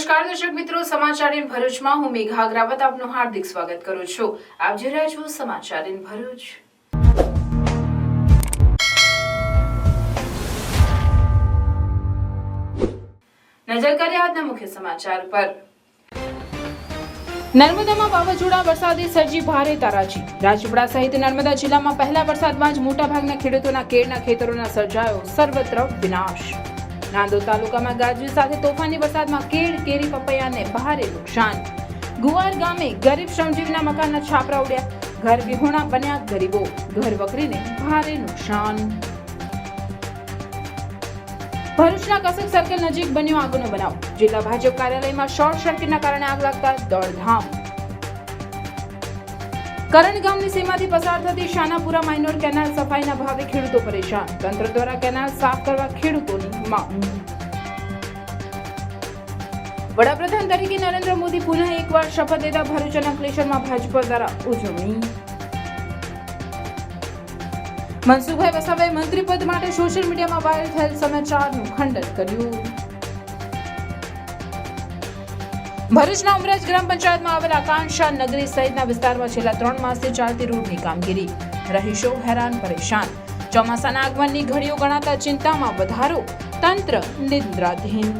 નમસ્કાર દર્શક મિત્રો, સમાચાર ઇન ભરૂચમાં હું મેઘા અગ્રાવત આપનું હાર્દિક સ્વાગત કરું છું. આપ જોઈ રહ્યા છો સમાચાર ઇન ભરૂચ. નજર કરીએ આજના મુખ્ય સમાચાર પર. નર્મદામાં વાવાઝોડા વરસાદે સર્જી ભારે તારાજી. રાજપીપળા સહિત નર્મદા જિલ્લામાં પહેલા વરસાદમાં જ મોટાભાગના ખેડૂતોના કેળના ખેતરોના સર્જાયો સર્વત્ર વિનાશ. નાંદોદ તાલુકામાં ગાજવીજ સાથે તોફાની વરસાદમાં કેળ, કેરી, પપૈયાને ભારે નુકસાન. ગુવાર ગામે ગરીબ શ્રમજીવીના મકાનના છાપરા ઉડ્યા. ઘર વિહોણા બન્યા ગરીબો. ઘર વકરીને ભારે નુકસાન. ભરૂચના કસક સર્કલ નજીક બન્યો આગનો બનાવ. જિલ્લા ભાજપ કાર્યાલયમાં શોર્ટ સર્કિટના કારણે આગ લાગતા દોડધામ. કરણ ગામની સીમાથી પસાર થતી શાનાપુરા માઇનોર કેનાલ સફાઈના ભાવે ખેડૂતો પરેશાન. તંત્ર દ્વારા કેનાલ સાફ કરવા ખેડૂતોની માંગ. વડાપ્રધાન તરીકે નરેન્દ્ર મોદી પુનઃ એકવાર શપથ લેતા ભરૂચ અને અંકલેશ્વરમાં ભાજપ દ્વારા ઉજવણી. મનસુખભાઈ વસાવાએ મંત્રી પદ માટે સોશિયલ મીડિયામાં વાયરલ થયેલ સમાચારનું ખંડન કર્યું. ભરૂચના ઉમરાજ ગ્રામ પંચાયતમાં આવેલા આકાંક્ષા નગરી સહિતના વિસ્તારમાં છેલ્લા 3 માસથી ચાલતી રોડની કામગીરી. રહીશો હેરાન પરેશાન. ચોમાસાના આગમનની ઘડીઓ ગણાતા ચિંતામાં વધારો. તંત્ર નિદ્રાધીન.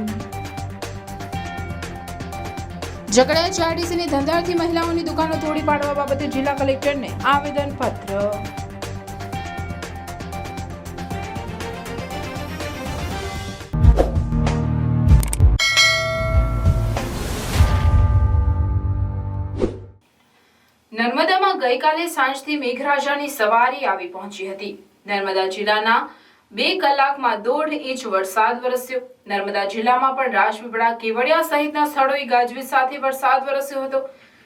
ઝઘડા જીઆઈડીસીની ધંધાર્થી મહિલાઓની દુકાનો તોડી પાડવા બાબતે જિલ્લા કલેક્ટરને આવેદનપત્ર. નર્મદામાં ગઈકાલે સાંજથી મેઘરાજાની સવારી આવી પહોંચી હતી. નર્મદા જિલ્લાના 2 કલાકમાં 1.5 ઇંચ વરસાદ વરસ્યો. નર્મદા જિલ્લામાં પણ રાજપીપળા, કેવડિયા સહિતના સ્થળોએ ગાજવીજ સાથે વરસાદ વરસ્યો હતો.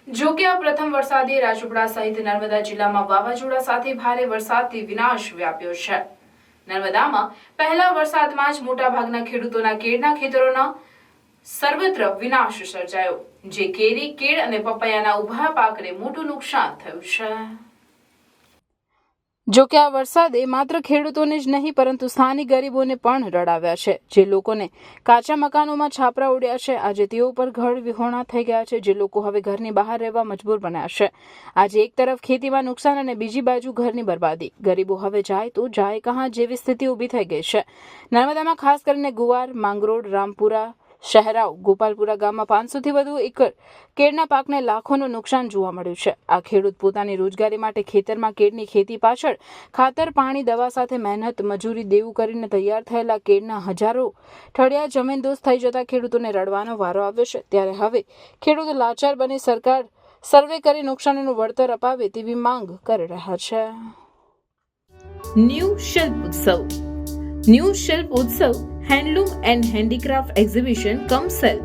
જો કે આ પ્રથમ વરસાદે રાજપીપળા સહિત નર્મદા જિલ્લામાં વાવાઝોડા સાથે ભારે વરસાદથી વિનાશ વ્યાપ્યો છે. નર્મદામાં પહેલા વરસાદમાં જ મોટાભાગના ખેડૂતોના કેળના ખેતરોના સર્વત્ર વિનાશ સર્જાયો, જે કેરી, કેળ અને પપૈયાના ઉભા પાકને મોટું નુકસાન થયું છે. જો કે આ વરસાદે માત્ર ખેડૂતોને જ નહીં પરંતુ સ્થાનિક ગરીબોને પણ રડાવ્યા છે, જે લોકોને કાચા મકાનોમાં છાપરા ઉડ્યા છે. આજે તેઓ પર ઘર વિહોણા થઈ ગયા છે, જે લોકો હવે ઘરની બહાર રહેવા મજબૂર બન્યા છે. આજે એક તરફ ખેતીમાં નુકસાન અને બીજી બાજુ ઘરની બરબાદી. ગરીબો હવે જાય તો જાય કહાં જેવી સ્થિતિ ઊભી થઈ ગઈ છે. નર્મદામાં ખાસ કરીને ગુવાર, માંગરોળ, રામપુરા, શહેરાવ, ગોપાલપુરા ગામમાં 500 થી વધુ એકર કેળના પાકને લાખોનું નુકસાન જોવા મળ્યું છે. આ ખેડૂત પોતાની રોજગારી માટે ખેતરમાં કેળની ખેતી પાછળ ખાતર, પાણી, દવા સાથે મહેનત મજૂરી દેવું કરીને તૈયાર થયેલા કેળના હજારો ઠળિયા જમીનદોસ્ત થઈ જતા ખેડૂતોને રડવાનો વારો આવ્યો છે. ત્યારે હવે ખેડૂતો લાચાર બની સરકાર સર્વે કરી નુકસાનીનું વળતર અપાવે તેવી માંગ કરી રહ્યા છે. ન્યૂ શિલ્પ ઉત્સવ. New Shilp Utsav handloom and handicraft exhibition cum cell,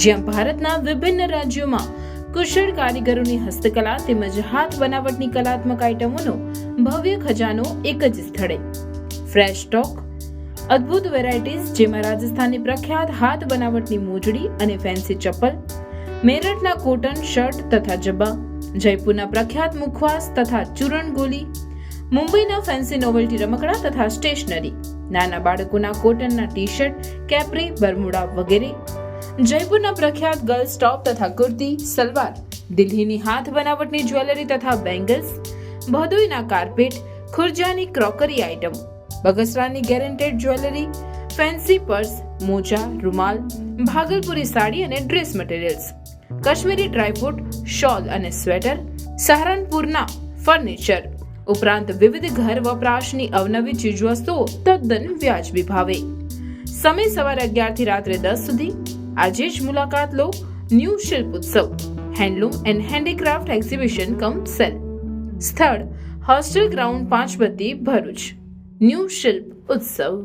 જ્યાં ભારતના વિભિન્ન રાજ્યોમાં કુશળ કારીગરોની હસ્તકલા તેમજ હાથ બનાવટની કલાત્મક આઇટમોનો ભવ્ય ખજાનો એક જ સ્થળે. ફ્રેશ સ્ટોક, અદ્ભુત વેરાયટીઝ, જેમાં રાજસ્થાનની પ્રખ્યાત હાથ બનાવટની મોજડી અને ફેન્સી ચપ્પલ, મેરઠના કોટન શર્ટ તથા જબ્બા, જયપુરના પ્રખ્યાત મુખવાસ તથા ચૂરણ ગોલી, મુંબઈના ફેન્સી નોવેલ્ટી રમકડા તથા સ્ટેશનરી, નાના બાળકોના કોટનના ટી શર્ટ, કેપ્રી, બરમુડા વગેરે, જયપુરના પ્રખ્યાત ગર્લ્સ ટોપ તથા કુર્તી, સલવાર, દિલ્હીની હાથ બનાવટની જ્વેલરી તથા બેંગલ્સ, ભદોઈના કાર્પેટ, ખુરજાની ક્રોકરી આઇટમ, બગસરાની ગેરંટેડ જ્વેલરી, ફેન્સી પર્સ, મોજા, રૂમાલ, ભાગલપુરી સાડી અને dress materials, Kashmiri dry fruit, shawl અને સ્વેટર, સહારનપુરના ફર્નિચર ઉપરાંત વિવિધ ઘર વપરાશની અવનવી ચીજવસ્તુઓ તદ્દન વ્યાજબી ભાવે. સમય સવારે 11 થી રાત્રે 10 સુધી. આજે જ મુલાકાત લો new Shilp Utsav handloom and handicraft exhibition cum sale. સ્થળ hostel ground, Panchbatti, Bharuch. New Shilp Utsav.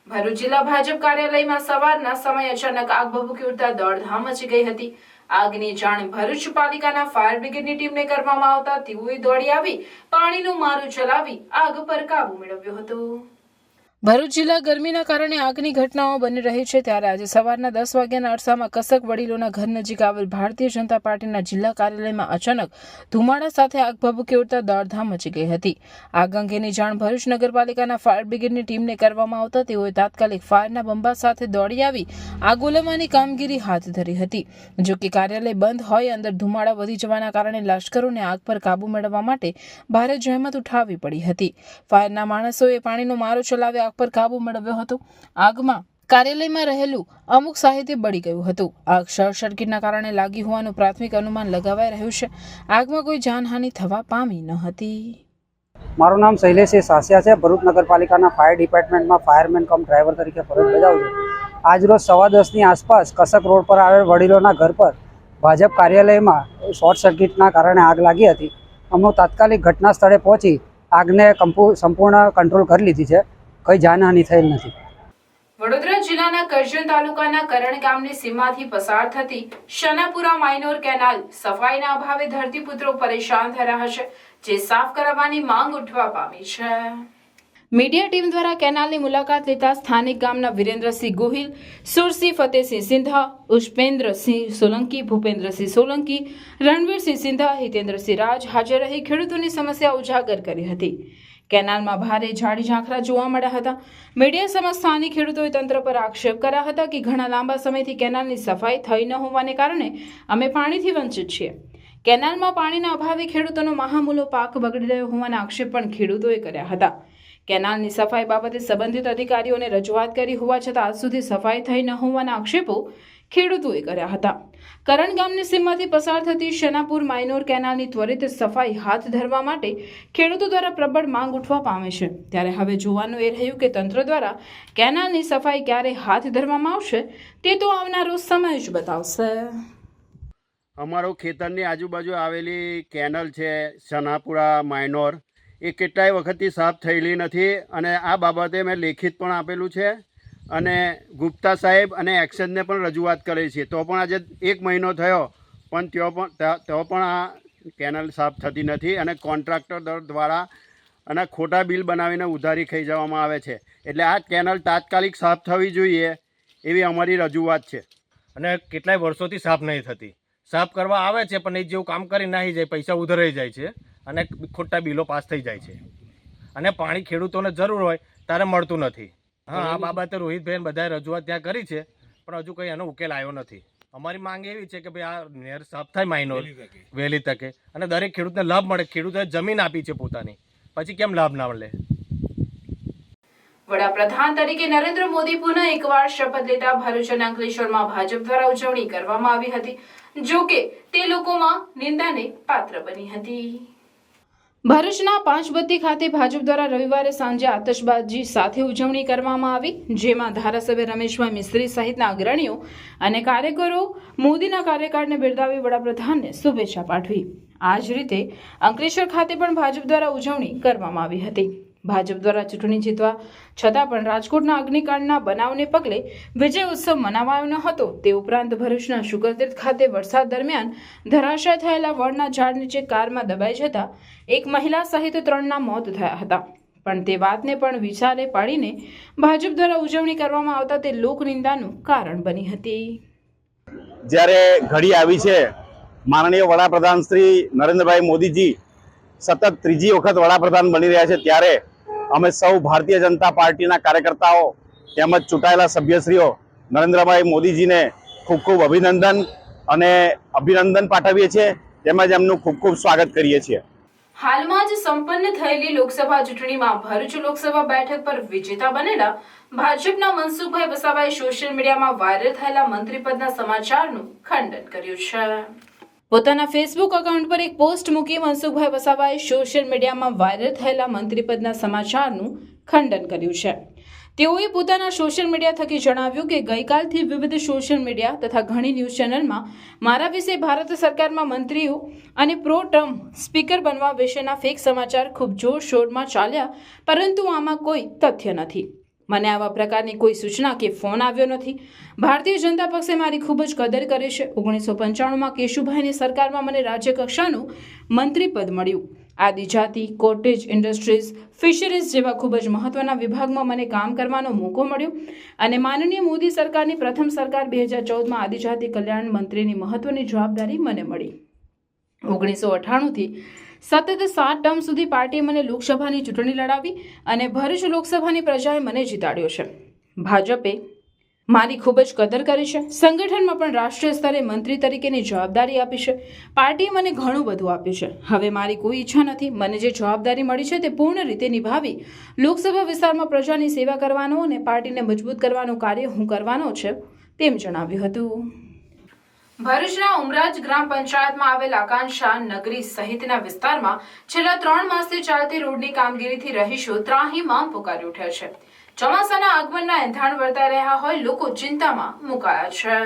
Bharuch જિલ્લા ભાજપ કાર્યાલયમાં સવારના સમયે અચાનક આગ ભભૂકી ઉઠતા દોડધામ મચી ગઈ હતી. આગની જાણ ભરૂચ પાલિકાના ફાયર બ્રિગેડની ટીમને કરવામાં આવતા તેઓએ દોડી આવી પાણીનું મારું ચલાવી આગ પર કાબુ મેળવ્યો હતો. ભરૂચ જિલ્લા ગરમીના કારણે આગની ઘટનાઓ બની રહી છે ત્યારે આજે સવારના 10 વાગ્યાના અરસામાં કસક વડીલોના ઘર નજીક આવેલ ભારતીય જનતા પાર્ટીના જિલ્લા કાર્યાલયમાં અચાનક ધુમાડા સાથે આગ ભભૂકી ઉઠતા દોડધામ મચી ગઈ હતી. આગ અંગેની જાણ ભરૂચ નગરપાલિકાના ફાયર બ્રિગેડની ટીમને કરવામાં આવતા તેઓએ તાત્કાલિક ફાયરના બંબા સાથે દોડી આવી આગ ઓલવવાની કામગીરી હાથ ધરી હતી. જો કે કાર્યાલય બંધ હોય અંદર ધુમાડા વધી જવાના કારણે લશ્કરોને આગ પર કાબુ મેળવવા માટે ભારે જહેમત ઉઠાવવી પડી હતી. ફાયરના માણસોએ પાણીનો મારો ચલાવી પર કાબુ મેળવ્યો હતો. આગમાં કાર્યાલયમાં રહેલું અમુક સાહિત્ય બળી ગયું હતું. આગ શોર્ટ સર્કિટના કારણે લાગી હોવાનું પ્રાથમિક અનુમાન લગાવાઈ રહ્યું છે. આગમાં કોઈ જાનહાનિ થવા પામી ન હતી. મારું નામ શૈલેષ સાસિયા છે. ભરૂચ નગરપાલિકાના ફાયર ડિપાર્ટમેન્ટમાં ફાયરમેન કમ ડ્રાઈવર તરીકે ફરજ બજાવું છું. આજરોજ 10:15ની આસપાસ કસક રોડ પર આવેલ વડીલોના ઘર પર ભાજપ કાર્યાલયમાં શોર્ટ સર્કિટના કારણે આગ લાગી હતી. અમે તાત્કાલિક ઘટના સ્થળે પહોંચી આગને સંપૂર્ણ કંટ્રોલ કરી લીધી છે. કોઈ જાનહાનિ થયેલ નથી. વડોદરા જિલ્લાના કરજણ તાલુકાના કરણ ગામની સીમાથી પસાર થતી શનાપુરા માઇનોર કેનાલ સફાઈના અભાવે ધરતીપુત્રો પરેશાન થઈ રહ્યા છે, જે સાફ કરાવવાની માંગ ઉઠવા પામી છે. મીડિયા ટીમ દ્વારા કેનાલની મુલાકાત લેતા સ્થાનિક ગામના વિરેન્દ્રસિંહ ગોહિલ, સુરસિંહ ફતેહસિંહ સિંધા, ઉષ્પેન્દ્રસિંહ સોલંકી, ભૂપેન્દ્રસિંહ સોલંકી, રણવીરસિંહ સિંધા, હિતેન્દ્રસિંહ રાજ હાજર રહી ખેડૂતોની સમસ્યા ઉજાગર કરી હતી. કેનાલમાં ભારે ઝાડી ઝાંખરા જોવા મળ્યા હતા. મીડિયા સમક્ષ સ્થાનિક ખેડૂતોએ તંત્ર પર આક્ષેપ કર્યા હતા કે ઘણા લાંબા સમયથી કેનાલની સફાઈ થઈ ન હોવાને કારણે અમે પાણીથી વંચિત છીએ. કેનાલમાં પાણીના અભાવે ખેડૂતોનો મહામૂલો પાક બગડી રહ્યો હોવાના આક્ષેપ પણ ખેડૂતોએ કર્યા હતા. કેનાલની સફાઈ બાબતે સંબંધિત અધિકારીઓને રજૂઆત કરી હોવા છતાં આજ સુધી સફાઈ થઈ ન હોવાના આક્ષેપો ખેડૂતોએ કર્યા હતા. કરણ ગામની સીમમાંથી પસાર થતી શનાપુર માઇનોર કેનાલની ત્વરિત સફાઈ હાથ ધરવા માટે ખેડૂતો દ્વારા પ્રબળ માંગ ઉઠવા પામે છે. ત્યારે હવે જોવાનું એ રહ્યું કે તંત્ર દ્વારા કેનાલની સફાઈ ક્યારે હાથ ધરવામાં આવશે તે તો આવનારો સમય જ બતાવશે. અમારો ખેતરની આજુબાજુ આવેલી કેનલ છે શનાપુરા માઇનોર, એ કેટલાય વખતથી સાફ થયેલી નથી અને આ બાબતે મેં લેખિત પણ આપેલું છે અને ગુપ્તા સાહેબ અને એક્શનને પણ રજૂઆત કરી છે. તો પણ આજે 1 મહિનો થયો પણ તો પણ આ કેનલ સાફ થતી નથી અને કોન્ટ્રાક્ટર દ્વારા અને ખોટા બિલ બનાવીને ઉધારી ખાઈ જવામાં આવે છે. એટલે આ કેનલ તાત્કાલિક સાફ થવી જોઈએ એવી અમારી રજૂઆત છે. અને કેટલાય વર્ષોથી સાફ નહીં થતી. સાફ કરવા આવે છે પણ એ જેવું કામ કરી નાખી જાય, પૈસા ઉધરાઈ જાય છે અને ખોટા બિલો પાસ થઈ જાય છે અને પાણી ખેડૂતોને જરૂર હોય ત્યારે મળતું નથી. હા, આ બાબતે રોહિતભાઈ બધાએ રજૂઆત ત્યાં કરી છે પણ હજુ કંઈ એનો ઉકેલ આવ્યો નથી. અમારી માંગ એવી છે કે ભાઈ આ નહેર સાફ થાય માઇનોર વહેલી તકે અને દરેક ખેડૂતને લાભ મળે. ખેડૂતોએ જમીન આપી છે પોતાની, પછી કેમ લાભ ના મળે? વડાપ્રધાન તરીકે નરેન્દ્ર મોદી પુનઃ એકવાર શપથ લેતા ભરૂચ અને અંકલેશ્વરમાં ભાજપ દ્વારા ઉજવણી કરવામાં આવી હતી. જો કે તે લોકોમાં નિંદાને પાત્ર બની હતી. ભરૂચના પાંચબત્તી ખાતે ભાજપ દ્વારા રવિવારે સાંજે આતશબાજી સાથે ઉજવણી કરવામાં આવી, જેમાં ધારાસભ્ય રમેશભાઈ મિસ્ત્રી સહિતના અગ્રણીઓ અને કાર્યકરો મોદીના કાર્યકાળને બિરદાવી વડાપ્રધાનને શુભેચ્છા પાઠવી. આ જ રીતે અંકલેશ્વર ખાતે પણ ભાજપ દ્વારા ઉજવણી કરવામાં આવી હતી. ભાજપ દ્વારા ચૂંટણી જીતવા છતાં પણ રાજકોટના અગ્નિકાંડના બનાવને પગલે વિજય ઉત્સવ મનાવાયો ન હતો. તે ઉપરાંત ભરૂચના શુગરતીર્થ ખાતે વરસાદ દરમિયાન ધરાશાય થયેલા વડના ઝાડ નીચે કારમાં દબાઈ જતા એક મહિલા સહિત 3ના મોત થયા હતા. પણ તે વાતને પણ વિચારે પાડીને ભાજપ દ્વારા ઉજવણી કરવામાં આવતા તે લોકનિંદાનું કારણ બની હતી. જ્યારે ઘડી આવી છે માનનીય વડાપ્રધાન શ્રી નરેન્દ્રભાઈ મોદીજી સતત 3જી વખત વડાપ્રધાન બની રહ્યા છે, ત્યારે અમે સૌ ભારતીય જનતા પાર્ટીના કાર્યકર્તાઓ તેમજ ચૂંટાયેલા સભ્યશ્રીઓ નરેન્દ્રભાઈ મોદીજીને ખૂબ ખૂબ અભિનંદન પાઠવીએ છીએ તેમજ એમનું ખૂબ ખૂબ સ્વાગત કરીએ છીએ. હાલમાં જ સંપન્ન થયેલી લોકસભા ચૂંટણીમાં ભરૂચ લોકસભા બેઠક પર વિજેતા બનેલા ભાજપના મનસુખભાઈ વસાવાએ સોશિયલ મીડિયામાં વાયરલ થયેલા મંત્રીપદના સમાચારનું ખંડન કર્યું છે. પોતાના ફેસબુક એકાઉન્ટ પર એક પોસ્ટ મૂકી મનસુખભાઈ વસાવાએ સોશિયલ મીડિયામાં વાયરલ થયેલા મંત્રીપદના સમાચારનું ખંડન કર્યું છે. તેઓએ પોતાના સોશિયલ મીડિયા થકી જણાવ્યું કે ગઈકાલથી વિવિધ સોશિયલ મીડિયા તથા ઘણી ન્યૂઝ ચેનલમાં મારા વિશે ભારત સરકારમાં મંત્રીઓ અને પ્રો ટર્મ સ્પીકર બનવા વિશેના ફેક સમાચાર ખૂબ જોરશોરમાં ચાલ્યા, પરંતુ આમાં કોઈ તથ્ય નથી. મને આવા પ્રકારની કોઈ સૂચના કે ફોન આવ્યો નથી. ભારતીય જનતા પક્ષે મારી ખૂબ જ કદર કરે છે. 1995માં કેશુભાઈની સરકારમાં મને રાજ્ય કક્ષાનું મંત્રીપદ મળ્યું. આદિજાતિ, કોટેજ ઇન્ડસ્ટ્રીઝ, ફિશરીઝ જેવા ખૂબ જ મહત્વના વિભાગમાં મને કામ કરવાનો મોકો મળ્યો અને માનનીય મોદી સરકારની પ્રથમ સરકાર 2014માં આદિજાતિ કલ્યાણ મંત્રીની મહત્વની જવાબદારી મને મળી. 1998થી સતત 7 ટર્મ સુધી પાર્ટીએ મને લોકસભાની ચૂંટણી લડાવી અને ભરૂચ લોકસભાની પ્રજાએ મને જીતાડ્યો છે. ભાજપે મારી ખૂબ જ કદર કરી છે. સંગઠનમાં પણ રાષ્ટ્રીય સ્તરે મંત્રી તરીકેની જવાબદારી આપી છે. પાર્ટીએ મને ઘણું બધું આપ્યું છે. હવે મારી કોઈ ઈચ્છા નથી. મને જે જવાબદારી મળી છે તે પૂર્ણ રીતે નિભાવી લોકસભા વિસ્તારમાં પ્રજાની સેવા કરવાનો અને પાર્ટીને મજબૂત કરવાનું કાર્ય હું કરવાનો છે, તેમ જણાવ્યું હતું. ભરૂચના ઉમરાજ ગ્રામ પંચાયતમાં આવેલ આકાંક્ષા નગરી સહિતના વિસ્તારમાં છેલ્લા 3 માસથી ચાલતી રોડની કામગીરીથી રહીશો ત્રાહિમામ પુકારી ઉઠ્યા છે. ચોમાસાના આગમનના એંધાણ વર્તાઈ રહ્યા હોય લોકો ચિંતામાં મુકાયા છે.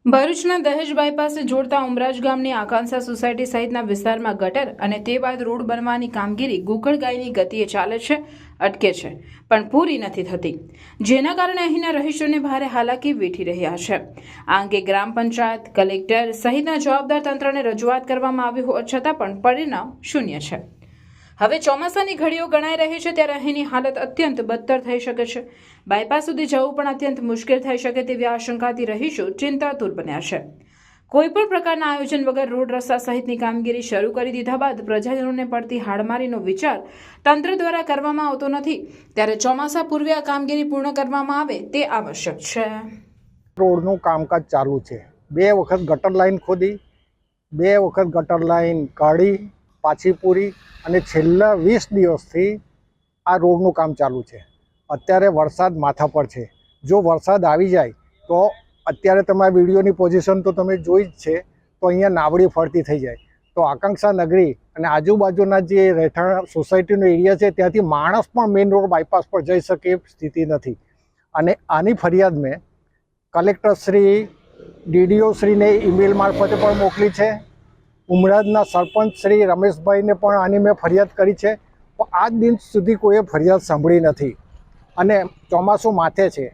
ભરૂચના દહેજ બાયપાસને જોડતા ઉમરાજ ગામની આકાંક્ષા સોસાયટી સહિતના વિસ્તારમાં ગટર અને તે બાદ રોડ બનવાની કામગીરી ગોકળગાયની ગતિએ ચાલે છે, અટકે છે, પણ પૂરી નથી થતી, જેના કારણે અહીંના રહીશોને ભારે હાલાકી વેઠી રહ્યા છે. આ અંગે ગ્રામ પંચાયત, કલેક્ટર સહિતના જવાબદાર તંત્રને રજૂઆત કરવામાં આવી હોવા છતાં પણ પરિણામ શૂન્ય છે. હવે ચોમાસાની ઘડીઓ ગણાઈ રહી છે ત્યારે અહીંની હાલત અત્યંત બદતર થઈ શકે છે. બાયપાસ સુધી જવું પણ અત્યંત મુશ્કેલ થઈ શકે તેવી આશંકાથી રહીશો ચિંતાતુર બન્યા છે. કોઈપણ પ્રકારના આયોજન વગર રોડ રસ્તા સહિતની કામગીરી શરૂ કરી દીધા બાદ પ્રજાજનોને પડતી હાડમારીનો વિચાર તંત્ર દ્વારા કરવામાં આવતો નથી, ત્યારે ચોમાસા પૂર્વે આ કામગીરી પૂર્ણ કરવામાં આવે તે આવશ્યક છે. રોડનું કામકાજ ચાલુ છે. 2 વખત ગટર લાઈન ખોદી, 2 વખત ગટર લાઈન કાઢી, પાછી પૂરી અને છેલ્લા 20 દિવસથી આ રોડનું કામ ચાલુ છે. અત્યારે વરસાદ માથા પર છે. જો વરસાદ આવી જાય તો અત્યારે તમારા વિડીયોની પોઝિશન તો તમે જોઈ જ છે, તો અહીંયા નાવડી ફરતી થઈ જાય. તો આકાંક્ષા નગરી અને આજુબાજુના જે રહેઠાણ સોસાયટીનો એરિયા છે ત્યાંથી માણસ પણ મેઇન રોડ બાયપાસ પર જઈ શકે એ સ્થિતિ નથી. અને આની ફરિયાદ મેં કલેક્ટરશ્રી, DDO શ્રીને ઈમેલ મારફતે પણ મોકલી છે. ઉમરાજના સરપંચ શ્રી રમેશભાઈને પણ આની મેં ફરિયાદ કરી છે, પણ આજ દિન સુધી કોઈએ ફરિયાદ સાંભળી નથી અને ચોમાસું માથે છે.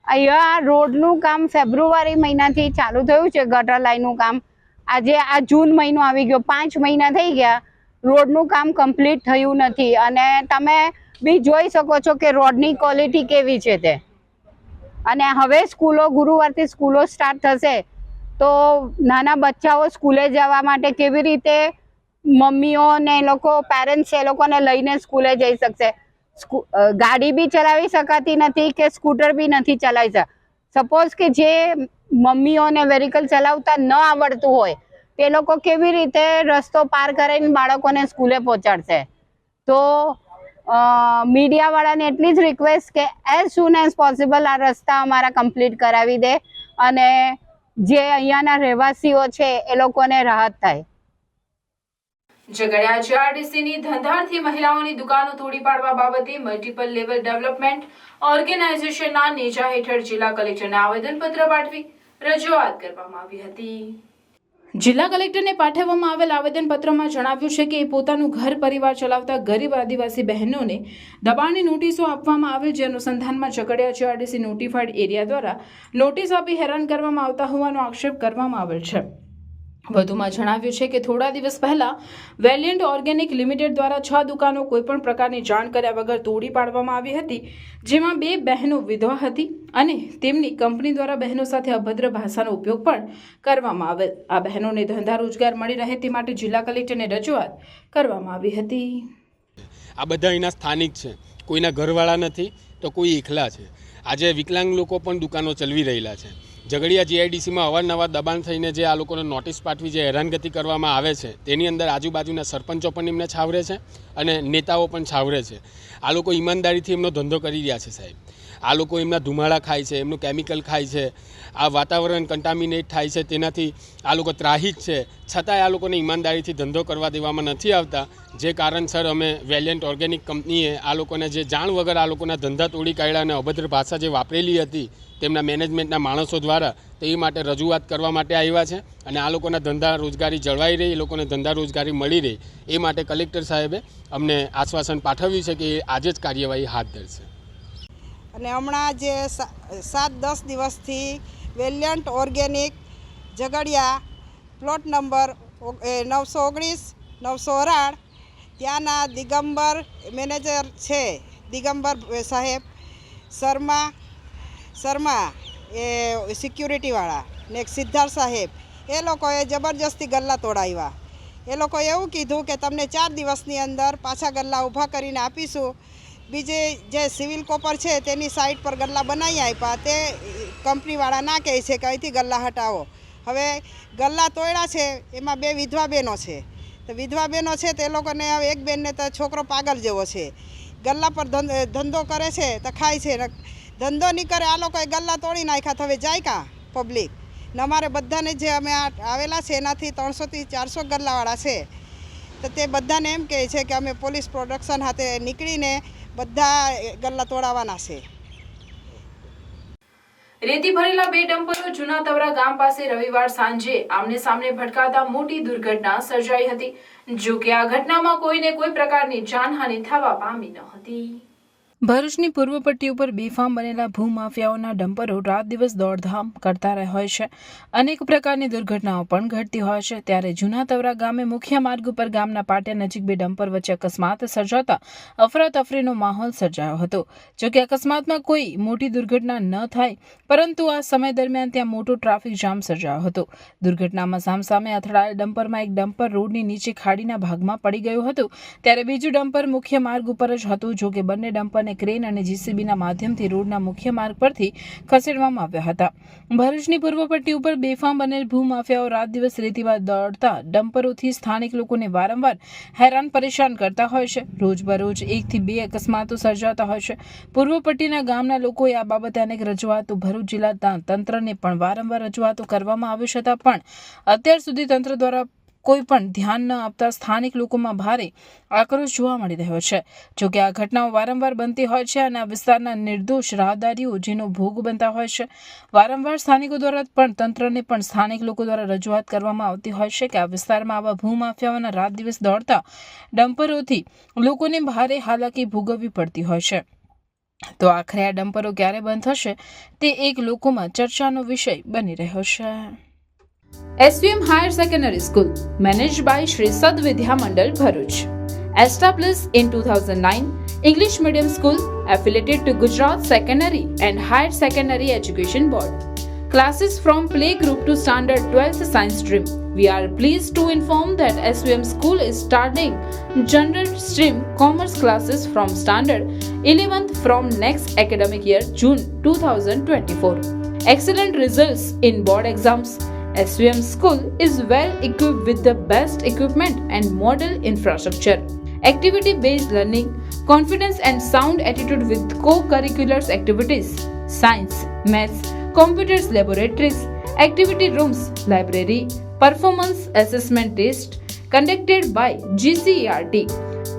અહીંયા રોડનું કામ ફેબ્રુઆરી મહિનાથી ચાલુ થયું છે. ગટર લાઈનનું કામ આજે આ જૂન મહિનો આવી ગયો, 5 મહિના થઈ ગયા, રોડનું કામ કમ્પ્લીટ થયું નથી. અને તમે બી જોઈ શકો છો કે રોડની ક્વોલિટી કેવી છે તે. અને હવે સ્કૂલો, ગુરુવારથી સ્કૂલો સ્ટાર્ટ થશે તો નાના બચ્ચાઓ સ્કૂલે જવા માટે કેવી રીતે મમ્મીઓ ને એ લોકો, પેરેન્ટ્સ એ લોકોને લઈને સ્કૂલે જઈ શકશે. ગાડી બી ચલાવી શકાતી નથી કે સ્કૂટર બી નથી ચલાવી શકતા. સપોઝ કે જે મમ્મીઓને વેહિકલ ચલાવતા ન આવડતું હોય તે લોકો કેવી રીતે રસ્તો પાર કરીને બાળકોને સ્કૂલે પહોંચાડશે. તો મીડિયાવાળાને એટલી જ રિક્વેસ્ટ કે એઝ સૂન એઝ પોસિબલ આ રસ્તા અમારા કમ્પ્લીટ કરાવી દે અને જે અહીંયાના રહેવાસીઓ છે એ લોકોને રાહત થાય. ઝઘડિયા GRDCની ધંધાર્થી મહિલાઓની દુકાનો તોડી પાડવા બાબતે મલ્ટિપલ લેવલ ડેવલપમેન્ટ ઓર્ગેનાઇઝેશનના નેજા હેઠળ જિલ્લા કલેક્ટરને આવેદનપત્ર પાઠવી રજૂઆત કરવામાં આવી હતી. જિલ્લા કલેક્ટરને પાઠવવામાં આવેલ આવેદનપત્રમાં જણાવ્યું છે કે પોતાનું ઘર પરિવાર ચલાવતા ગરીબ આદિવાસી બહેનોને દબાણની નોટિસો આપવામાં આવેલ, જે અનુસંધાનમાં ઝઘડિયા GRDC નોટિફાઈડ એરિયા દ્વારા નોટિસ આપી હેરાન કરવામાં આવતા હોવાનો આક્ષેપ કરવામાં આવેલ છે. વધુમાં જણાવ્યું છે કે થોડા દિવસ પહેલા વેલિયન્ટ ઓર્ગેનિક લિમિટેડ દ્વારા 6 દુકાનો કોઈપણ પ્રકારની જાણ કર્યા વગર તોડી પાડવામાં આવી હતી, જેમાં 2 બહેનો વિધવા હતી અને તેમની કંપની દ્વારા બહેનો સાથે અભદ્ર ભાષાનો ઉપયોગ પણ કરવામાં આવેલ. આ બહેનોને ધંધા રોજગાર મળી રહે તે માટે જિલ્લા કલેક્ટરને રજૂઆત કરવામાં આવી હતી. આ બધા અહીંના સ્થાનિક છે, કોઈના ઘરવાળા નથી તો કોઈ એકલા છે. આજે વિકલાંગ લોકો પણ દુકાનો ચલાવી રહેલા છે. ઝઘડિયા GIDCમાં અવારનવાર દબાણ થઈને જે આ લોકોને નોટિસ પાઠવી, જે હેરાનગતિ કરવામાં આવે છે, તેની અંદર આજુબાજુના સરપંચો પણ એમને છાવરે છે અને નેતાઓ પણ છાવરે છે. આ લોકો ઈમાનદારીથી એમનો ધંધો કરી રહ્યા છે સાહેબ. આ લોકો એમના ધુમાડા ખાય છે, એમનું કેમિકલ ખાય છે, આ વાતાવરણ કન્ટામિનેટ થાય છે, તેનાથી આ લોકો ત્રાહિત છે. છતાંય આ લોકોને ઈમાનદારીથી ધંધો કરવા દેવામાં નથી આવતા, જે કારણસર અમે વેલિયન્ટ ઓર્ગેનિક કંપનીએ આ લોકોને જે જાણ વગર આ લોકોના ધંધા તોડી કાઢ્યા અને અભદ્ર ભાષા જે વાપરેલી હતી તેમના મેનેજમેન્ટના માણસો દ્વારા, તો એ માટે રજૂઆત કરવા માટે આવ્યા છે. અને આ લોકોના ધંધા રોજગારી જળવાઈ રહે, એ લોકોને ધંધા રોજગારી મળી રહે એ માટે કલેક્ટર સાહેબે અમને આશ્વાસન પાઠવ્યું છે કે એ આજે જ કાર્યવાહી હાથ ધરશે. અને હમણાં જે 7-10 દિવસથી વેલિયન્ટ ઓર્ગેનિક ઝઘડિયા પ્લોટ નંબર 919 નવસોરાળ ત્યાંના દિગંબર મેનેજર છે, દિગંબર સાહેબ શર્મા એ સિક્યુરિટીવાળા ને એક સિદ્ધાર્થ સાહેબ, એ લોકોએ જબરજસ્તી ગલ્લા તોડાવ્યા. એ લોકોએ એવું કીધું કે તમને 4 દિવસની અંદર પાછા ગલ્લા ઊભા કરીને આપીશું. બીજે જે સિવિલ કોપર છે તેની સાઇટ પર ગલ્લા બનાવી આપ્યા, તે કંપનીવાળા ના કહે છે કે અહીંથી ગલ્લા હટાવો. હવે ગલ્લા તોડ્યા છે, એમાં 2 વિધવા બહેનો છે. તો વિધવા બહેનો છે તે લોકોને હવે એક બેનને તો છોકરો પાગલ જેવો છે, ગલ્લા પર ધંધો કરે છે તો ખાય છે, ધંધો નહીં કરે આ લોકોએ ગલ્લા તોડી નાખ્યા. તો હવે જાય કાં પબ્લિક? ને અમારે બધાને જે અમે આવેલા છે એનાથી 300 થી 400 ગલ્લાવાળા છે, તો તે બધાને એમ કહે છે કે અમે પોલીસ પ્રોડક્શન હાથે નીકળીને બધા ગલ્લા તોડાવવાના છે. રેતી ભરેલા 2 ડમ્પરો જૂના તવરા ગામ પાસે રવિવાર સાંજે આમને સામને ભટકાતા મોટી દુર્ઘટના સર્જાઈ હતી. જો કે આ ઘટનામાં કોઈને કોઈ પ્રકારની જાનહાનિ થવા પામી ન હતી. ભરૂચની પૂર્વ પટ્ટી ઉપર બેફામ બનેલા ભૂમાફિયાઓના ડમ્પરો રાત દિવસ દોડધામ કરતા રહે હોય છે. અનેક પ્રકારની દુર્ઘટનાઓ પણ ઘટતી હોય છે. ત્યારે જૂના તવરા ગામે મુખ્ય માર્ગ ઉપર ગામના પાટિયા નજીક 2 ડમ્પર વચ્ચે અકસ્માત સર્જાતા અફરાતફરીનો માહોલ સર્જાયો હતો. જો કે અકસ્માતમાં કોઈ મોટી દુર્ઘટના ન થાય, પરંતુ આ સમય દરમિયાન ત્યાં મોટો ટ્રાફિક જામ સર્જાયો હતો. દુર્ઘટનામાં સામસામે અથડાયેલ ડમ્પરમાં એક ડમ્પર રોડની નીચે ખાડીના ભાગમાં પડી ગયું હતું, ત્યારે બીજું ડમ્પર મુખ્ય માર્ગ ઉપર જ હતું. જો કે બંને ડમ્પરને ક્રેન અને જીસીબીના માધ્યમથી રોડના મુખ્ય માર્ગ પરથી ખસેડવામાં આવ્યા હતા. ભરૂચની પૂર્વ પટ્ટી ઉપર બેફામ બનેલ ભૂમાફિયાઓ રાત દિવસ રેતીમાં દોડતા ડમ્પરોથી સ્થાનિક લોકોને વારંવાર હેરાન પરેશાન કરતા હોય છે. રોજબરોજ 1 થી 2 અકસ્માતો સર્જાતા હોય છે. પૂર્વ પટ્ટીના ગામના લોકોએ આ બાબતે અનેક રજૂઆતો ભરૂચ જિલ્લા તંત્રને પણ વારંવાર રજૂઆતો કરવામાં આવી છતાં પણ અત્યાર સુધી તંત્ર દ્વારા કોઈ પણ ધ્યાન ન આપતા સ્થાનિક લોકોમાં ભારે આક્રોશ જોવા મળી રહ્યો છે. જો કે આ ઘટનાઓ વારંવાર બનતી હોય છે અને આ વિસ્તારના નિર્દોષ રાહદારીઓ જેનો ભોગ બનતા હોય છે. વારંવાર સ્થાનિકો દ્વારા પણ તંત્રને પણ સ્થાનિક લોકો દ્વારા રજૂઆત કરવામાં આવતી હોય છે કે આ વિસ્તારમાં આવા ભૂમાફિયાઓના રાત દિવસ દોડતા ડમ્પરોથી લોકોને ભારે હાલાકી ભોગવવી પડતી હોય છે. તો આખરે આ ડમ્પરો ક્યારે બંધ થશે તે એક લોકોમાં ચર્ચાનો વિષય બની રહ્યો છે. SVM Higher Secondary School, managed by Shri Sad Vidya Mandal, Bharuch. Established in 2009, English medium school affiliated to Gujarat Secondary and Higher Secondary Education Board. Classes from playgroup to standard 12th science stream. We are pleased to inform that SVM school is starting general stream commerce classes from standard 11th from next academic year, June 2024. Excellent results in board exams. SVM school is well equipped with the best equipment and model infrastructure. Activity-based learning, confidence and sound attitude with co-curricular activities, science, maths, computers laboratories, activity rooms, library, performance assessment test conducted by GCERT,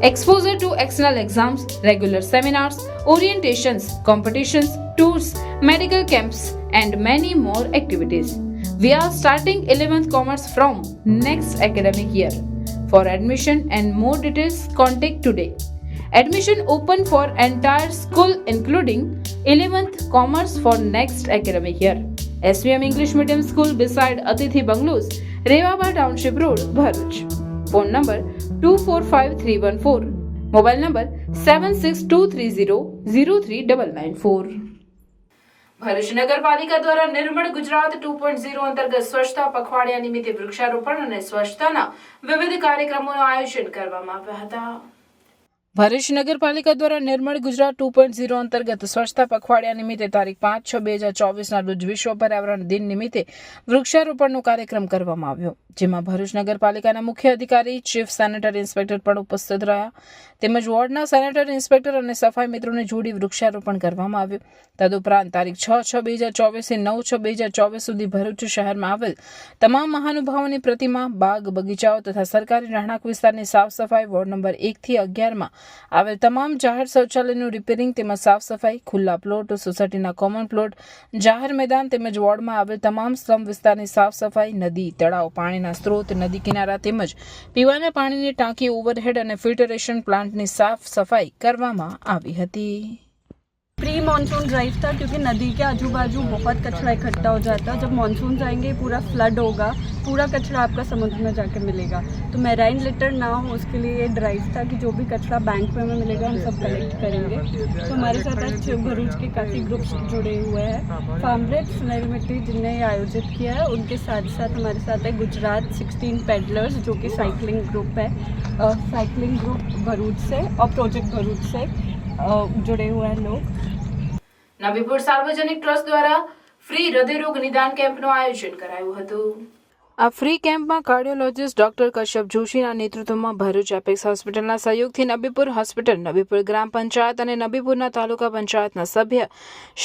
exposure to external exams, regular seminars, orientations, competitions, tours, medical camps and many more activities. We are starting 11th Commerce from next academic year. For admission and more details, contact today. Admission open for entire school including 11th Commerce for next academic year. SVM English Medium School beside Atithi Bungalows, Rewaba Township Road, Bharuch. Phone number 245314. Mobile number 7623003994. Bharuch નગરપાલિકા દ્વારા નિર્મળ ગુજરાત 2.0 અંતર્ગત સ્વચ્છતા પખવાડિયા નિમિત્તે વૃક્ષારોપણ અને સ્વચ્છતાના વિવિધ કાર્યક્રમોનું આયોજન કરવામાં આવ્યા હતા. ભરૂચ નગરપાલિકા દ્વારા નિર્મળ ગુજરાત 2.0 અંતર્ગત સ્વચ્છતા પખવાડિયા નિમિત્તે તારીખ 5/6/2024 ના રોજ વિશ્વ પર્યાવરણ દિન નિમિત્તે વૃક્ષારોપણનો કાર્યક્રમ કરવામાં આવ્યો, જેમાં ભરૂચ નગરપાલિકાના મુખ્ય અધિકારી ચીફ સેનેટરી ઇન્સ્પેક્ટર પણ ઉપસ્થિત રહ્યા, તેમજ વોર્ડના સેનેટરી ઇન્સ્પેક્ટર અને સફાઈ મિત્રોને જોડી વૃક્ષારોપણ કરવામાં આવ્યું. તદુપરાંત તારીખ 6/6/2024 થી 9/6/2024 સુધી ભરૂચ શહેરમાં આવેલ તમામ મહાનુભાવોની પ્રતિમા, બાગ, બગીચાઓ તથા સરકારી રહેણાંક વિસ્તારની સાફ સફાઈ, વોર્ડ નંબર 1 થી 11માં આવેલ તમામ જાહેર શૌચાલયનું રિપેરિંગ તેમજ સાફ સફાઈ, ખુલ્લા પ્લોટ, સોસાયટીના કોમન પ્લોટ, જાહેર મેદાન તેમજ વોર્ડમાં આવેલ તમામ સ્લમ વિસ્તારની સાફ સફાઈ, નદી, તળાવ, પાણીના સ્ત્રોત, નદી કિનારા તેમજ પીવાના પાણીની ટાંકી, ઓવરહેડ અને ફિલ્ટરેશન પ્લાન્ટની સાફ સફાઈ કરવામાં આવી હતી. પ્રી मानसून ड्राइव था क्योंकि नदी के आजू बाजू बहुत कचरा इकट्ठा हो जाता है। जब मानसून जाएंगे पूरा फ्लड होगा, पूरा कचरा आपका समुद्र में जाकर मिलेगा। तो मैराइन लिटर ना हो उसके लिए ये ड्राइव था कि जो भी कचरा बैंक में हमें मिलेगा हम सब कलेक्ट करेंगे। तो हमारे साथ आज भरूच के काफ़ी ग्रुप्स जुड़े हुए हैं। फार्मरेट सुनहरी मिट्टी जिनने ये आयोजित किया है, उनके साथ साथ हमारे साथ है गुजरात 16 पेडलर्स जो कि साइकिलिंग ग्रुप है, साइकिलिंग ग्रुप भरूच से और प्रोजेक्ट भरूच से जुड़े हुए हैं लोग। નબીપુર સાર્વજનિક ટ્રસ્ટ દ્વારા ફ્રી હૃદયરોગ નિદાન કેમ્પનું આયોજન કરાયું હતું। આ ફ્રી કેમ્પમાં કાર્ડિયોલોજિસ્ટ ડોક્ટર કશ્યપ જોશીના નેતૃત્વમાં ભરૂચ એપેક્સ હોસ્પિટલના સહયોગથી નબીપુર હોસ્પિટલ, નબીપુર ગ્રામ પંચાયત અને નબીપુરના તાલુકા પંચાયતના સભ્ય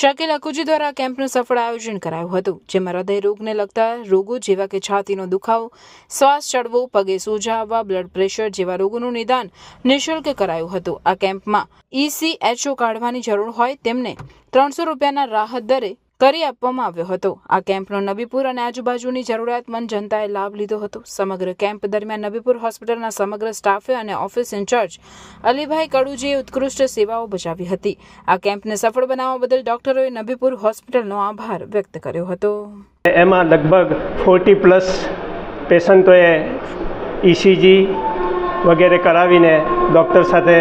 શકીલ અકુજી દ્વારા કેમ્પનું સફળ આયોજન કરાયું હતું, જેમાં હૃદયરોગને લગતા રોગો જેવા કે છાતીનો દુખાવો, શ્વાસ ચડવો, પગે સોજા આવવા, બ્લડ પ્રેશર જેવા રોગોનું નિદાન નિઃશુલ્ક કરાયું હતું। આ કેમ્પમાં ECHO કાઢવાની જરૂર હોય તેમને 300 રૂપિયાના રાહત દરે કરી આપવામાં આવ્યો હતો। આ કેમ્પનો નબીપુર અને આજુબાજુની જરૂરિયાતમંદ જનતાએ લાભ લીધો હતો। સમગ્ર કેમ્પ દરમિયાન નબીપુર હોસ્પિટલના સમગ્ર સ્ટાફે અને ઓફિસ ઇન્ચાર્જ અલીભાઈ કડુજીએ ઉત્કૃષ્ટ સેવાઓ બજાવી હતી। આ કેમ્પને સફળ બનાવવા બદલ ડોક્ટરોએ નબીપુર હોસ્પિટલનો આભાર વ્યક્ત કર્યો હતો। એમાં લગભગ 40+ પેશન્ટોએ ECG વગેરે કરાવીને ડૉક્ટર સાથે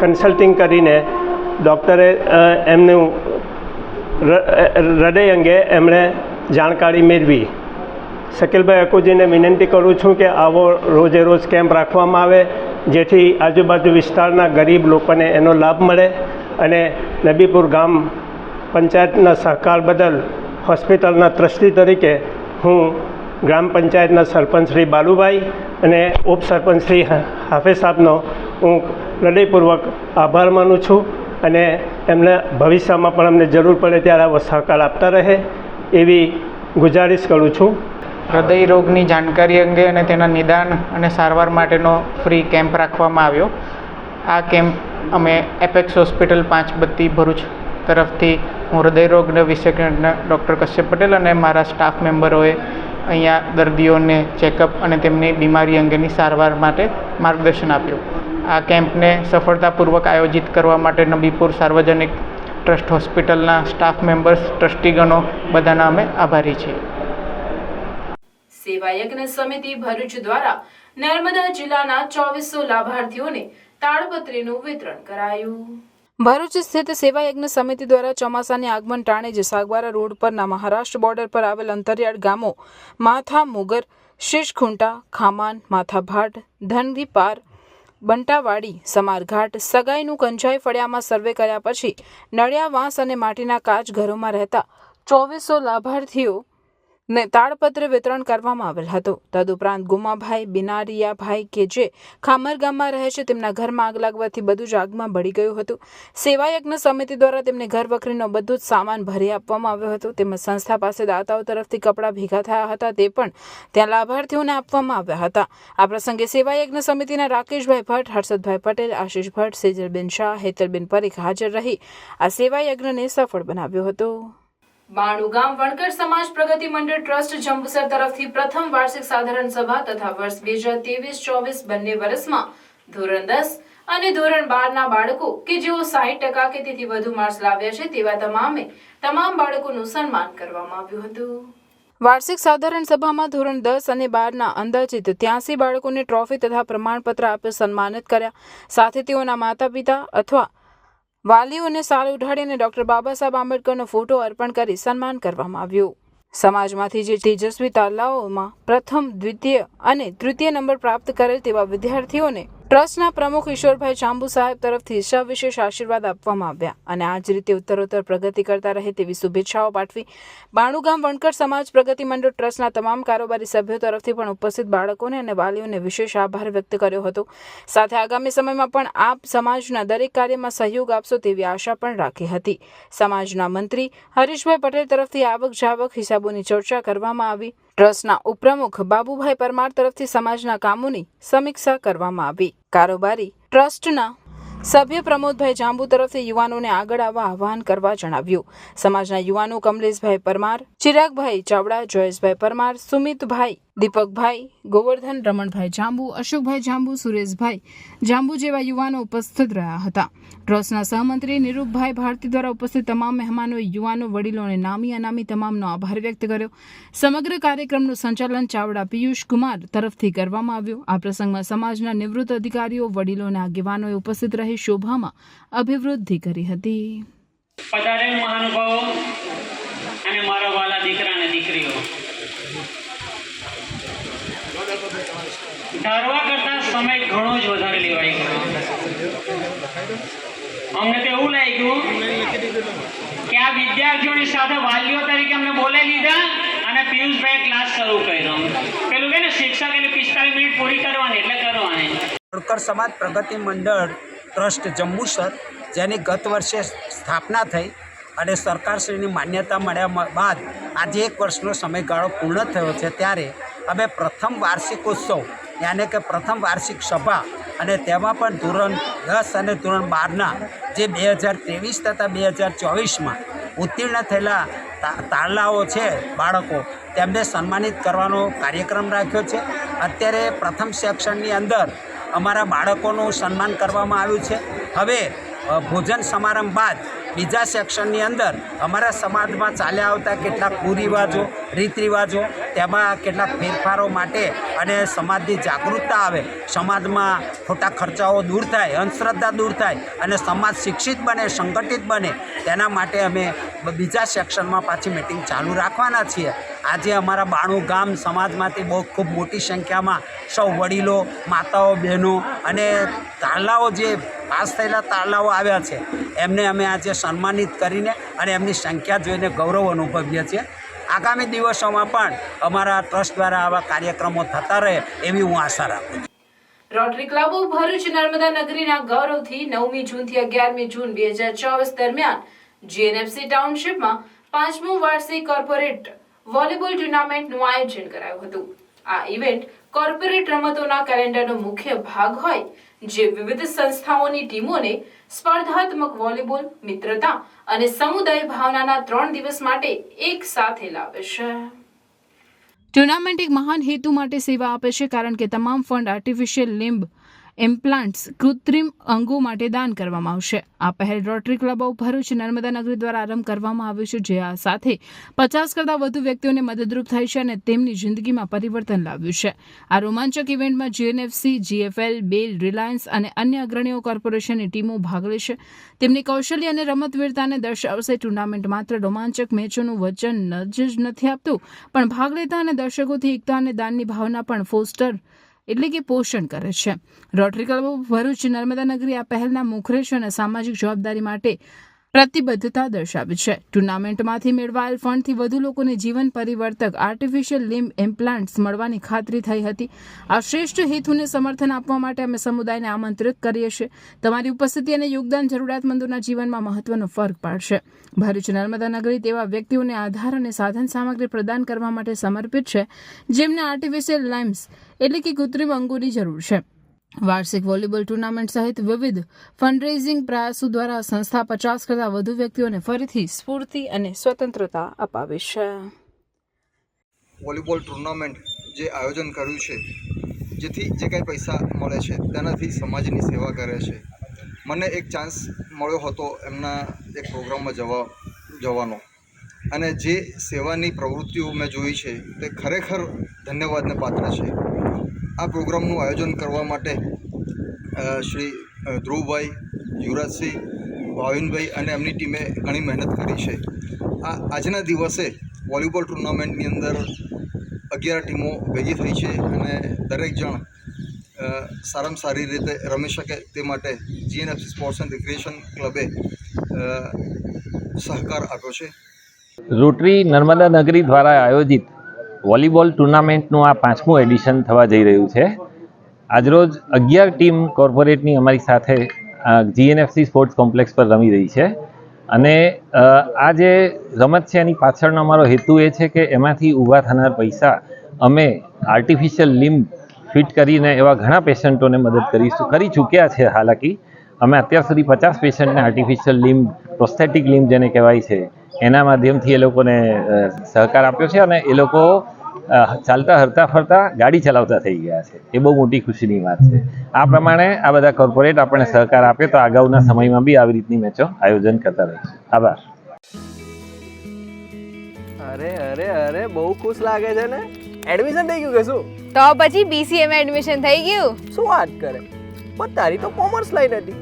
કન્સલ્ટિંગ કરીને ડૉક્ટરે એમનું હૃદય અંગે એમણે જાણકારી મેળવી। શકીલભાઈ અકુજીને વિનંતી કરું છું કે આવો રોજે રોજ કેમ્પ રાખવામાં આવે, જેથી આજુબાજુ વિસ્તારના ગરીબ લોકોને એનો લાભ મળે અને નબીપુર ગામ પંચાયતના સહકાર બદલ હોસ્પિટલના ટ્રસ્ટી તરીકે હું ગ્રામ પંચાયતના સરપંચ શ્રી બાલુભાઈ અને ઉપસરપંચ શ્રી હાફિઝ સાહેબનો હું હૃદયપૂર્વક આભાર માનું છું અને એમને ભવિષ્યમાં પણ અમને જરૂર પડે ત્યારે આવો સહકાર આપતા રહે એવી ગુજારિશ કરું છું। હૃદય રોગની જાણકારી અંગે અને તેના નિદાન અને સારવાર માટેનો ફ્રી કેમ્પ રાખવામાં આવ્યો। આ કેમ્પ અમે એપેક્સ હોસ્પિટલ 5 બત્તી ભરૂચ તરફથી હું હૃદયરોગ વિશેષજ્ઞ ડૉક્ટર કશ્યપ પટેલ અને મારા સ્ટાફ મેમ્બરોએ અહીંયા દર્દીઓને ચેકઅપ અને તેમની બીમારી અંગેની સારવાર માટે માર્ગદર્શન આપ્યું। આ કેમ્પને સફળતાપૂર્વક આયોજિત કરવા માટે નબીપુર સાર્વજનિક ટ્રસ્ટ હોસ્પિટલના સ્ટાફ મેમ્બર્સ, ટ્રસ્ટીગણો બધાના અમે આભારી છીએ। સેવા યજ્ઞ સમિતિ ભરૂચ દ્વારા નર્મદા જિલ્લાના 2400 લાભાર્થીઓને તાળપત્રીનું વિતરણ કરાયું। ભરૂચ સ્થિત સેવા યજ્ઞ સમિતિ દ્વારા ચોમાસાની આગમન ટાણે જ સાગવારા રોડ પરના મહારાષ્ટ્ર બોર્ડર પર આવેલ અંતરિયાળ ગામો માથા મુગર, શીશખુંટા, ખામાન, માથાભાટ, ધનરીપાર, બંટાવાડી, સમારઘાટ, સગાઈનું કંજાઈ ફળિયામાં સર્વે કર્યા પછી નળિયા વાંસ અને માટીના કાચ ઘરોમાં રહેતા 2400 લાભાર્થીઓને તાળપત્ર વિતરણ કરવામાં આવેલ હતું। તદુપરાંત ગુમાભાઈ બિનારિયાભાઈ કે જે ખામર ગામમાં રહે છે તેમના ઘરમાં આગ લાગવાથી બધું જ આગમાં બળી ગયું હતું। સેવા યજ્ઞ સમિતિ દ્વારા તેમને ઘર વખરીનો બધું જ સામાન ભરી આપવામાં આવ્યો હતો, તેમજ સંસ્થા પાસે દાતાઓ તરફથી કપડાં ભેગા થયા હતા તે પણ ત્યાં લાભાર્થીઓને આપવામાં આવ્યા હતા। આ પ્રસંગે સેવા યજ્ઞ સમિતિના રાકેશભાઈ ભટ્ટ, હર્ષદભાઈ પટેલ, આશીષ ભટ્ટ, સેજલબેન શાહ, હેતલબેન પરીખ હાજર રહી આ સેવા યજ્ઞને સફળ બનાવ્યો હતો। બાણુ ગામ વણકર સમાજ પ્રગતિ મંડળ ટ્રસ્ટ જંબુસર તરફથી પ્રથમ વાર્ષિક સાધારણ સભા તથા વર્ષ 2023-24 બંને વર્ષમાં ધોરણ 10 અને ધોરણ 12 ના બાળકો કે જેઓ 60% કે તેથી વધુ માર્ક્સ લાવ્યા છે તેવા તમામ બાળકોનું સન્માન કરવામાં આવ્યું હતું। વાર્ષિક સાધારણ સભામાં ધોરણ 10 અને 12 ના અંદાજિત 83 બાળકોને ટ્રોફી તથા પ્રમાણપત્ર આપી સન્માનિત કર્યા। સાથે તેઓના માતા પિતા અથવા વાલીઓને સાલ ઉઢાડીને ડોક્ટર બાબા સાહેબ આંબેડકરનો ફોટો અર્પણ કરી સન્માન કરવામાં આવ્યું। સમાજમાંથી જે તેજસ્વી તાલાઓમાં પ્રથમ, દ્વિતીય અને તૃતીય નંબર પ્રાપ્ત કરેલ તેવા વિદ્યાર્થીઓને ટ્રસ્ટના પ્રમુખ ઈશ્વરભાઈ ચાંબુ સાહેબ તરફથી સવિશેષ આશીર્વાદ આપવામાં આવ્યા અને આ જ રીતે ઉત્તરોત્તર પ્રગતિ કરતા રહે તેવી શુભેચ્છાઓ પાઠવી બાણુ ગામ વણકર સમાજ પ્રગતિ મંડળ ટ્રસ્ટના તમામ કારોબારી સભ્યો તરફથી પણ ઉપસ્થિત બાળકોને અને વાલીઓને વિશેષ આભાર વ્યક્ત કર્યો હતો। સાથે આગામી સમયમાં પણ આપ સમાજના દરેક કાર્યમાં સહયોગ આપશો તેવી આશા પણ રાખી હતી। સમાજના મંત્રી હરીશભાઈ પટેલ તરફથી આવક જાવક હિસાબોની ચર્ચા કરવામાં આવી। ટ્રસ્ટના ઉપપ્રમુખ બાબુભાઈ પરમાર તરફથી સમાજના કામોની સમીક્ષા કરવામાં આવી। કારોબારી ટ્રસ્ટના સભ્ય પ્રમોદભાઈ જાંબુ તરફથી યુવાનોને આગળ આવવા આહવાન કરવા જણાવ્યું। સમાજના યુવાનો કમલેશભાઈ પરમાર, ચિરાગભાઈ ચાવડા, જયેશભાઈ પરમાર, સુમિતભાઈ દીપકભાઈ, ગોવર્ધન, રમણભાઈ જાંબુ, અશોકભાઈ જાંબુ, સુરેશભાઈ જાંબુ જેવા યુવાનો ઉપસ્થિત રહ્યા હતા. ટ્રસ્ટના સહમંત્રી નિરૂપભાઈ ભારતી દ્વારા ઉપસ્થિત તમામ મહેમાનોએ યુવાનો, વડીલો અને નામી અનામી તમામનો આભાર વ્યક્ત કર્યો. સમગ્ર કાર્યક્રમનું સંચાલન ચાવડા પિયુષ કુમાર તરફથી કરવામાં આવ્યું. આ પ્રસંગમાં સમાજના નિવૃત્ત અધિકારીઓ, વડીલો અને આગેવાનોએ ઉપસ્થિત રહી શોભામાં અભિવૃદ્ધિ કરી હતી. પધારેલ મહાનુભાવો અને મારા વાલા દીકરા અને દીકરીઓ, ધારવા કરતાં સમય ઘણો જ વધારે લેવાઈ ગયો. અમને તો એવું લાગ્યું કે આ વિદ્યાર્થીઓની સાથે વાલીઓ તરીકે અમને બોલે લીધા અને પિયુષભાઈ ક્લાસ શરૂ કર્યો. પેલું કે ને શિક્ષક એટલે 45 મિનિટ પૂરી કરવાની એટલે કરવાની. હોળકર સમાજ પ્રગતિ મંડળ ટ્રસ્ટ જંબુસર, જેની ગત વર્ષે સ્થાપના થઈ અને સરકારશ્રીની માન્યતા મળ્યા બાદ આજે 1 વર્ષનો સમયગાળો પૂર્ણ થયો છે, ત્યારે અમે પ્રથમ વાર્ષિકોત્સવ યાને કે પ્રથમ વાર્ષિક સભા અને તેમાં પણ ધોરણ 10 અને ધોરણ 12ના જે 2023 તથા 2024માં ઉત્તીર્ણ થયેલા તારલાઓ છે બાળકો, તેમને સન્માનિત કરવાનો કાર્યક્રમ રાખ્યો છે. અત્યારે પ્રથમ સેક્શનની અંદર અમારા બાળકોનું સન્માન કરવામાં આવ્યું છે. હવે ભોજન સમારંભ બાદ બીજા સેક્શનની અંદર અમારા સમાજમાં ચાલ્યા આવતા કેટલાક કુરિવાજો, રીત રિવાજો, તેમાં કેટલાક ફેરફારો માટે અને સમાજની જાગૃતતા આવે, સમાજમાં ખોટા ખર્ચાઓ દૂર થાય, અંધશ્રદ્ધા દૂર થાય અને સમાજ શિક્ષિત બને, સંગઠિત બને, તેના માટે અમે બીજા સેક્શનમાં પાછી મિટિંગ ચાલુ રાખવાના છીએ. આજે અમારા 92 ગામ સમાજમાંથી બહુ ખૂબ મોટી સંખ્યામાં સૌ વડીલો, માતાઓ, બહેનો અને તારલાઓ, જે પાસ થયેલા તારલાઓ આવ્યા છે, એમને અમે આજે સન્માનિત કરીને અને એમની સંખ્યા જોઈને ગૌરવ અનુભવીએ છીએ. આગામી દિવસોમાં પણ અમારા ટ્રસ્ટ દ્વારા આવા કાર્યક્રમો થતા રહે એવી હું આશા રાખું છું. Rotary club of Bharuch Narmada નગરીના ગૌરવથી 9મી જૂનથી 11મી જૂન 2024 દરમિયાન જીએનએફસી ટાઉનશીપમાં 5મું વાર્ષિક કોર્પોરેટ વોલીબોલ ટુર્નામેન્ટનું આયોજન કરાયું હતું. આ ઇવેન્ટ કોર્પોરેટ રમતોના કેલેન્ડરનો મુખ્ય ભાગ હોય, જે વિવિધ સંસ્થાઓની ટીમોને સ્પર્ધાત્મક વોલીબોલ, મિત્રતા અને સમુદાય ભાવનાના 3 દિવસ માટે એક સાથે લાવે છે. ટુર્નામેન્ટ એક મહાન હેતુ માટે સેવા આપે છે, કારણ કે તમામ ફંડ આર્ટિફિશિયલ લિમ્બ ઇમ્પ્લાન્ટ્સ, કૃત્રિમ અંગો માટે દાન કરવામાં આવશે. આ પહેલ rotary club of Bharuch Narmada નગરી દ્વારા આરંભ કરવામાં આવ્યું છે, જે આ સાથે 50 કરતાં વધુ વ્યક્તિઓને મદદરૂપ થઈ છે અને તેમની જિંદગીમાં પરિવર્તન લાવ્યું છે. આ રોમાંચક ઇવેન્ટમાં જીએનએફસી, જીએફએલ, બેલ, રિલાયન્સ અને અન્ય અગ્રણીઓ કોર્પોરેશનની ટીમો ભાગ લેશે. તેમની કૌશલ્ય અને રમતવીરતાને દર્શાવશે. ટુર્નામેન્ટ માત્ર રોમાંચક મેચોનું વચન જ નથી આપતું, પણ ભાગ લેતા અને દર્શકોથી એકતા અને દાનની ભાવના પણ પોષણ કરે છે. Rotary club of Bharuch Narmada નગરી આ પહેલના મુખરેશ અને સામાજિક જવાબદારી માટે પ્રતિબદ્ધતા દર્શાવી છે. ટુર્નામેન્ટમાંથી મેળવાયેલ ફંડથી વધુ લોકોને જીવન પરિવર્તક આર્ટિફિશિયલ લિમ્બ ઇમ્પ્લાન્ટ્સ મળવાની ખાતરી થઈ હતી. આ શ્રેષ્ઠ હેતુને સમર્થન આપવા માટે અમે સમુદાયને આમંત્રિત કરીએ છીએ. તમારી ઉપસ્થિતિ અને યોગદાન જરૂરિયાતમંદોના જીવનમાં મહત્વનો ફરક પાડશે. ભરૂચ નર્મદા નગરી તેવા વ્યક્તિઓને આધાર અને સાધન સામગ્રી પ્રદાન કરવા માટે સમર્પિત છે, જેમને આર્ટિફિશિયલ લાઇમ્સ એટલે કે કૃત્રિમ અંગોની જરૂર છે. વાર્ષિક વોલીબોલ ટુર્નામેન્ટ સહિત વિવિધ ફંડરેઇઝિંગ પ્રયાસો દ્વારા સંસ્થા 50 કરતાં વધુ વ્યક્તિઓને ફરીથી સ્ફૂર્તિ અને સ્વતંત્રતા અપાવી છે. વોલીબોલ ટુર્નામેન્ટ જે આયોજન કર્યું છે, જેથી જે કંઈ પૈસા મળે છે તેનાથી સમાજની સેવા કરે છે. મને એક ચાન્સ મળ્યો હતો એમના એક પ્રોગ્રામમાં જવાનો, અને જે સેવાની પ્રવૃત્તિઓ મેં જોઈ છે તે ખરેખર ધન્યવાદને પાત્ર છે. આ પ્રોગ્રામનું આયોજન કરવા માટે શ્રી ધ્રુવભાઈ, યુવરાજસિંહ, ભાવિનભાઈ અને એમની ટીમે ઘણી મહેનત કરી છે. આજના દિવસે વોલીબોલ ટુર્નામેન્ટની અંદર 11 ટીમો ભેગી થઈ છે અને દરેક જણ સારામાં સારી રીતે રમી શકે તે માટે જીએનએફસી સ્પોર્ટ્સ એન્ડ રિક્રિએશન ક્લબે સહકાર આપ્યો છે. રોટરી નર્મદા નગરી દ્વારા આયોજિત વોલીબોલ ટુર્નામેન્ટનું આ 5મું એડિશન થવા જઈ રહ્યું છે. આજરોજ 11 ટીમ કોર્પોરેટની અમારી સાથે જીએનએફસી સ્પોર્ટ્સ કોમ્પ્લેક્સ પર રમી રહી છે, અને આ જે રમત છે એની પાછળનો અમારો હેતુ એ છે કે એમાંથી ઊભા થનાર પૈસા અમે આર્ટિફિશિયલ લિમ્બ ફિટ કરીને એવા ઘણા પેશન્ટોને મદદ કરી ચૂક્યા છે. હાલાકી અમે અત્યાર સુધી 50 પેશન્ટને આર્ટિફિશિયલ લિમ્બ, પ્રોસ્થેટિક લિમ્બ જેને કહેવાય છે, એના માધ્યમથી એ લોકોને સહકાર આપ્યો છે, અને એ લોકો ચાલતા હરતા ફરતા ગાડી ચલાવતા થઈ ગયા છે. એ બહુ મોટી ખુશીની વાત છે. આ પ્રમાણે આ બધા કોર્પોરેટ આપણને સહકાર આપે તો અગાઉના સમયમાં બી આવી રીતની મેચો આયોજન કરતા રહીશું. આભાર. અરે અરે અરે બહુ ખુશ લાગે છે ને. એડમિશન થઈ ગયું કે શું? તો પછી BCA માં એડમિશન થઈ ગયું. શું વાત કરે? પણ તારી તો કોમર્સ લાઈન હતી.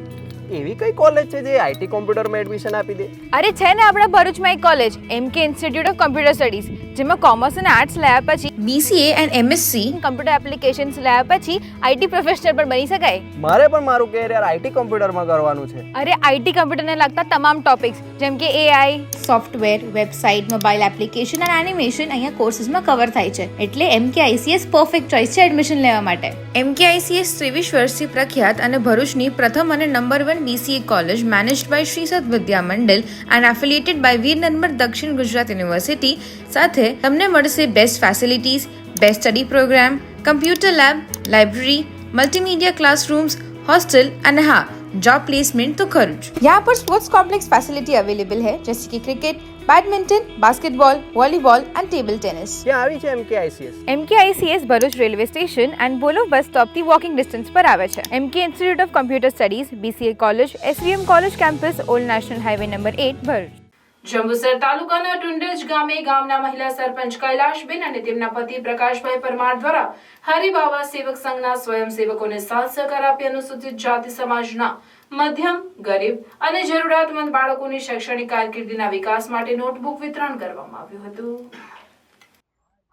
એવી કઈ કોલેજ છે જે આઈટી કોમ્પ્યુટરમાં એડમિશન આપી દે? અરે છે ને આપણા ભરૂચમાં એક college MK institute of computer studies, જેમાં કોમર્સ અને આર્ટ્સ લાયા પછી BCA and MSc computer applications લાયા પછી IT પ્રોફેશનલ પણ બની શકાય. મારે પણ મારું કેરિયર આઈટી કોમ્પ્યુટરમાં કરવાનું છે. અરે IT કમ્પ્યુટરને લગતા તમામ ટોપિક્સ જેમ કે AI, software, website, mobile application અને એનિમેશન અહીંયા કોર્સીસમાં કવર થાય છે. એટલે MK ICS પરફેક્ટ ચોઇસ છે એડમિશન લેવા માટે. MK ICS 23 વર્ષથી પ્રખ્યાત અને ભરૂચની પ્રથમ અને number 1 BCA college managed by Sri Sat Vidya Mandal and affiliated by Veer Narmar Dakshin Gujarat University સાથે તમને મળશે best facilities, best study program, computer lab, library, multimedia classrooms, hostel અને હા जॉब प्लेसमेंट तो खर्च. यहाँ पर स्पोर्ट्स कॉम्प्लेक्स फैसिलिटी अवेलेबल है जैसे कि cricket, badminton, basketball, volleyball and table tennis. क्या આવી છે MK ICS? MK ICS Bharuch railway station and બોલો બસ સ્ટોપથી વોકિંગ ડિસ્ટન્સ પર આવે છે. MK institute of computer studies, BCA college, SVM college campus, old national highway number 8 Bharuch. Jambusar તાલુકાના ટુંડજ ગામે ગામના મહિલા સરપંચ કૈલાશબેન અને તેમના પતિ પ્રકાશભાઈ પરમાર દ્વારા હરિબાવા સેવક સંઘના સ્વયંસેવકોને સાથ સહકાર આપી અનુસૂચિત જાતિ સમાજના મધ્યમ, ગરીબ અને જરૂરિયાતમંદ બાળકોની શૈક્ષણિક કારકિર્દીના વિકાસ માટે નોટબુક વિતરણ કરવામાં આવ્યું હતું.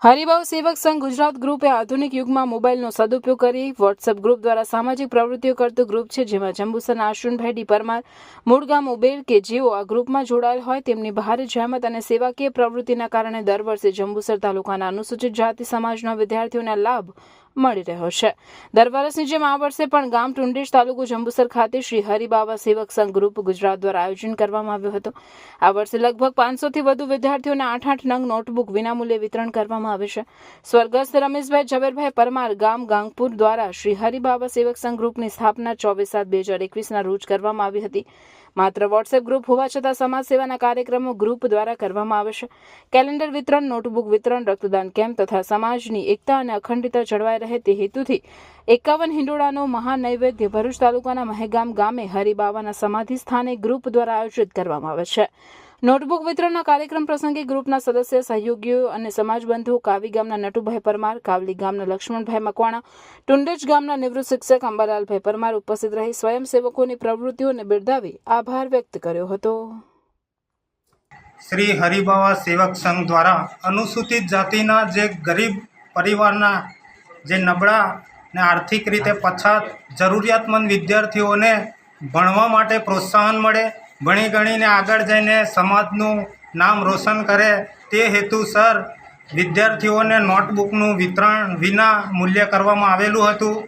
હરિભાવ સેવક સંઘ ગુજરાત ગ્રુપ એ આધુનિક યુગમાં મોબાઈલનો સદુપયોગ કરી વોટ્સએપ ગ્રુપ દ્વારા સામાજિક પ્રવૃત્તિઓ કરતું ગ્રુપ છે, જેમાં જંબુસરના અશ્વિનભાઈ ડી પરમાર મૂળ ગામ ઉબેર કે જેઓ આ ગ્રુપમાં જોડાયેલ હોય તેમની ભારે જહેમત અને સેવાકીય પ્રવૃત્તિના કારણે દર વર્ષે જંબુસર તાલુકાના અનુસૂચિત જાતિ સમાજના વિદ્યાર્થીઓને લાભ મળી રહ્યો છે. દર વર્ષની જેમ આ વર્ષે પણ ગામ ટુંડેજ તાલુકો જંબુસર ખાતે શ્રી હરિબાવા સેવક સંઘ ગ્રુપ ગુજરાત દ્વારા આયોજન કરવામાં આવ્યું હતું. આ વર્ષે લગભગ 500 થી વધુ વિદ્યાર્થીઓને 8 નંગ નોટબુક વિનામૂલ્યે વિતરણ કરવામાં આવે છે. સ્વર્ગસ્થ રમેશભાઈ ઝવેરભાઈ પરમાર ગામ ગાંગપુર દ્વારા શ્રી હરિબાવા સેવક સંઘ ગ્રુપની સ્થાપના 24/7/2021 રોજ કરવામાં આવી હતી. માત્ર વોટ્સએપ ગ્રુપ હોવા છતાં સમાજ સેવાના કાર્યક્રમો ગ્રુપ દ્વારા કરવામાં આવે છે. કેલેન્ડર વિતરણ, નોટબુક વિતરણ, રક્તદાન કેમ્પ તથા સમાજની એકતા અને અખંડિતતા જળવાઈ રહે તે હેતુથી 51 હિંડોળાનો મહાનૈવેદ્ય ભરૂચ તાલુકાના મહેગામ ગામે હરિબાવાના સમાધિ સ્થાને ગ્રુપ દ્વારા આયોજિત કરવામાં આવે છે. નોટબુક વિતરણના કાર્યક્રમ પ્રસંગે ગ્રુપના સદસ્ય, સહયોગીઓ અને સમાજબંધુઓ કાવી ગામના નટુભાઈ પરમાર, કાવલી ગામના લક્ષ્મણભાઈ મકવાણા, ટુંડજ ગામના નિવૃત્ત શિક્ષક અંબાલાલભાઈ પરમાર ઉપસ્થિત રહી સ્વયંસેવકોની પ્રવૃત્તિઓને બિરદાવી આભાર વ્યક્ત કર્યો હતો. શ્રી હરિબાવા સેવક સંઘ દ્વારા અનુસૂચિત જાતિના જે ગરીબ પરિવારના જે નબળા ને આર્થિક રીતે પછાત જરૂરિયાતમંદ વિદ્યાર્થીઓને ભણવા માટે પ્રોત્સાહન મળે, ભણી ગણીને આગળ જઈને સમાજનું નામ રોશન કરે તે હેતુસર વિદ્યાર્થીઓને નોટબુકનું વિતરણ વિના મૂલ્ય કરવામાં આવેલું હતું.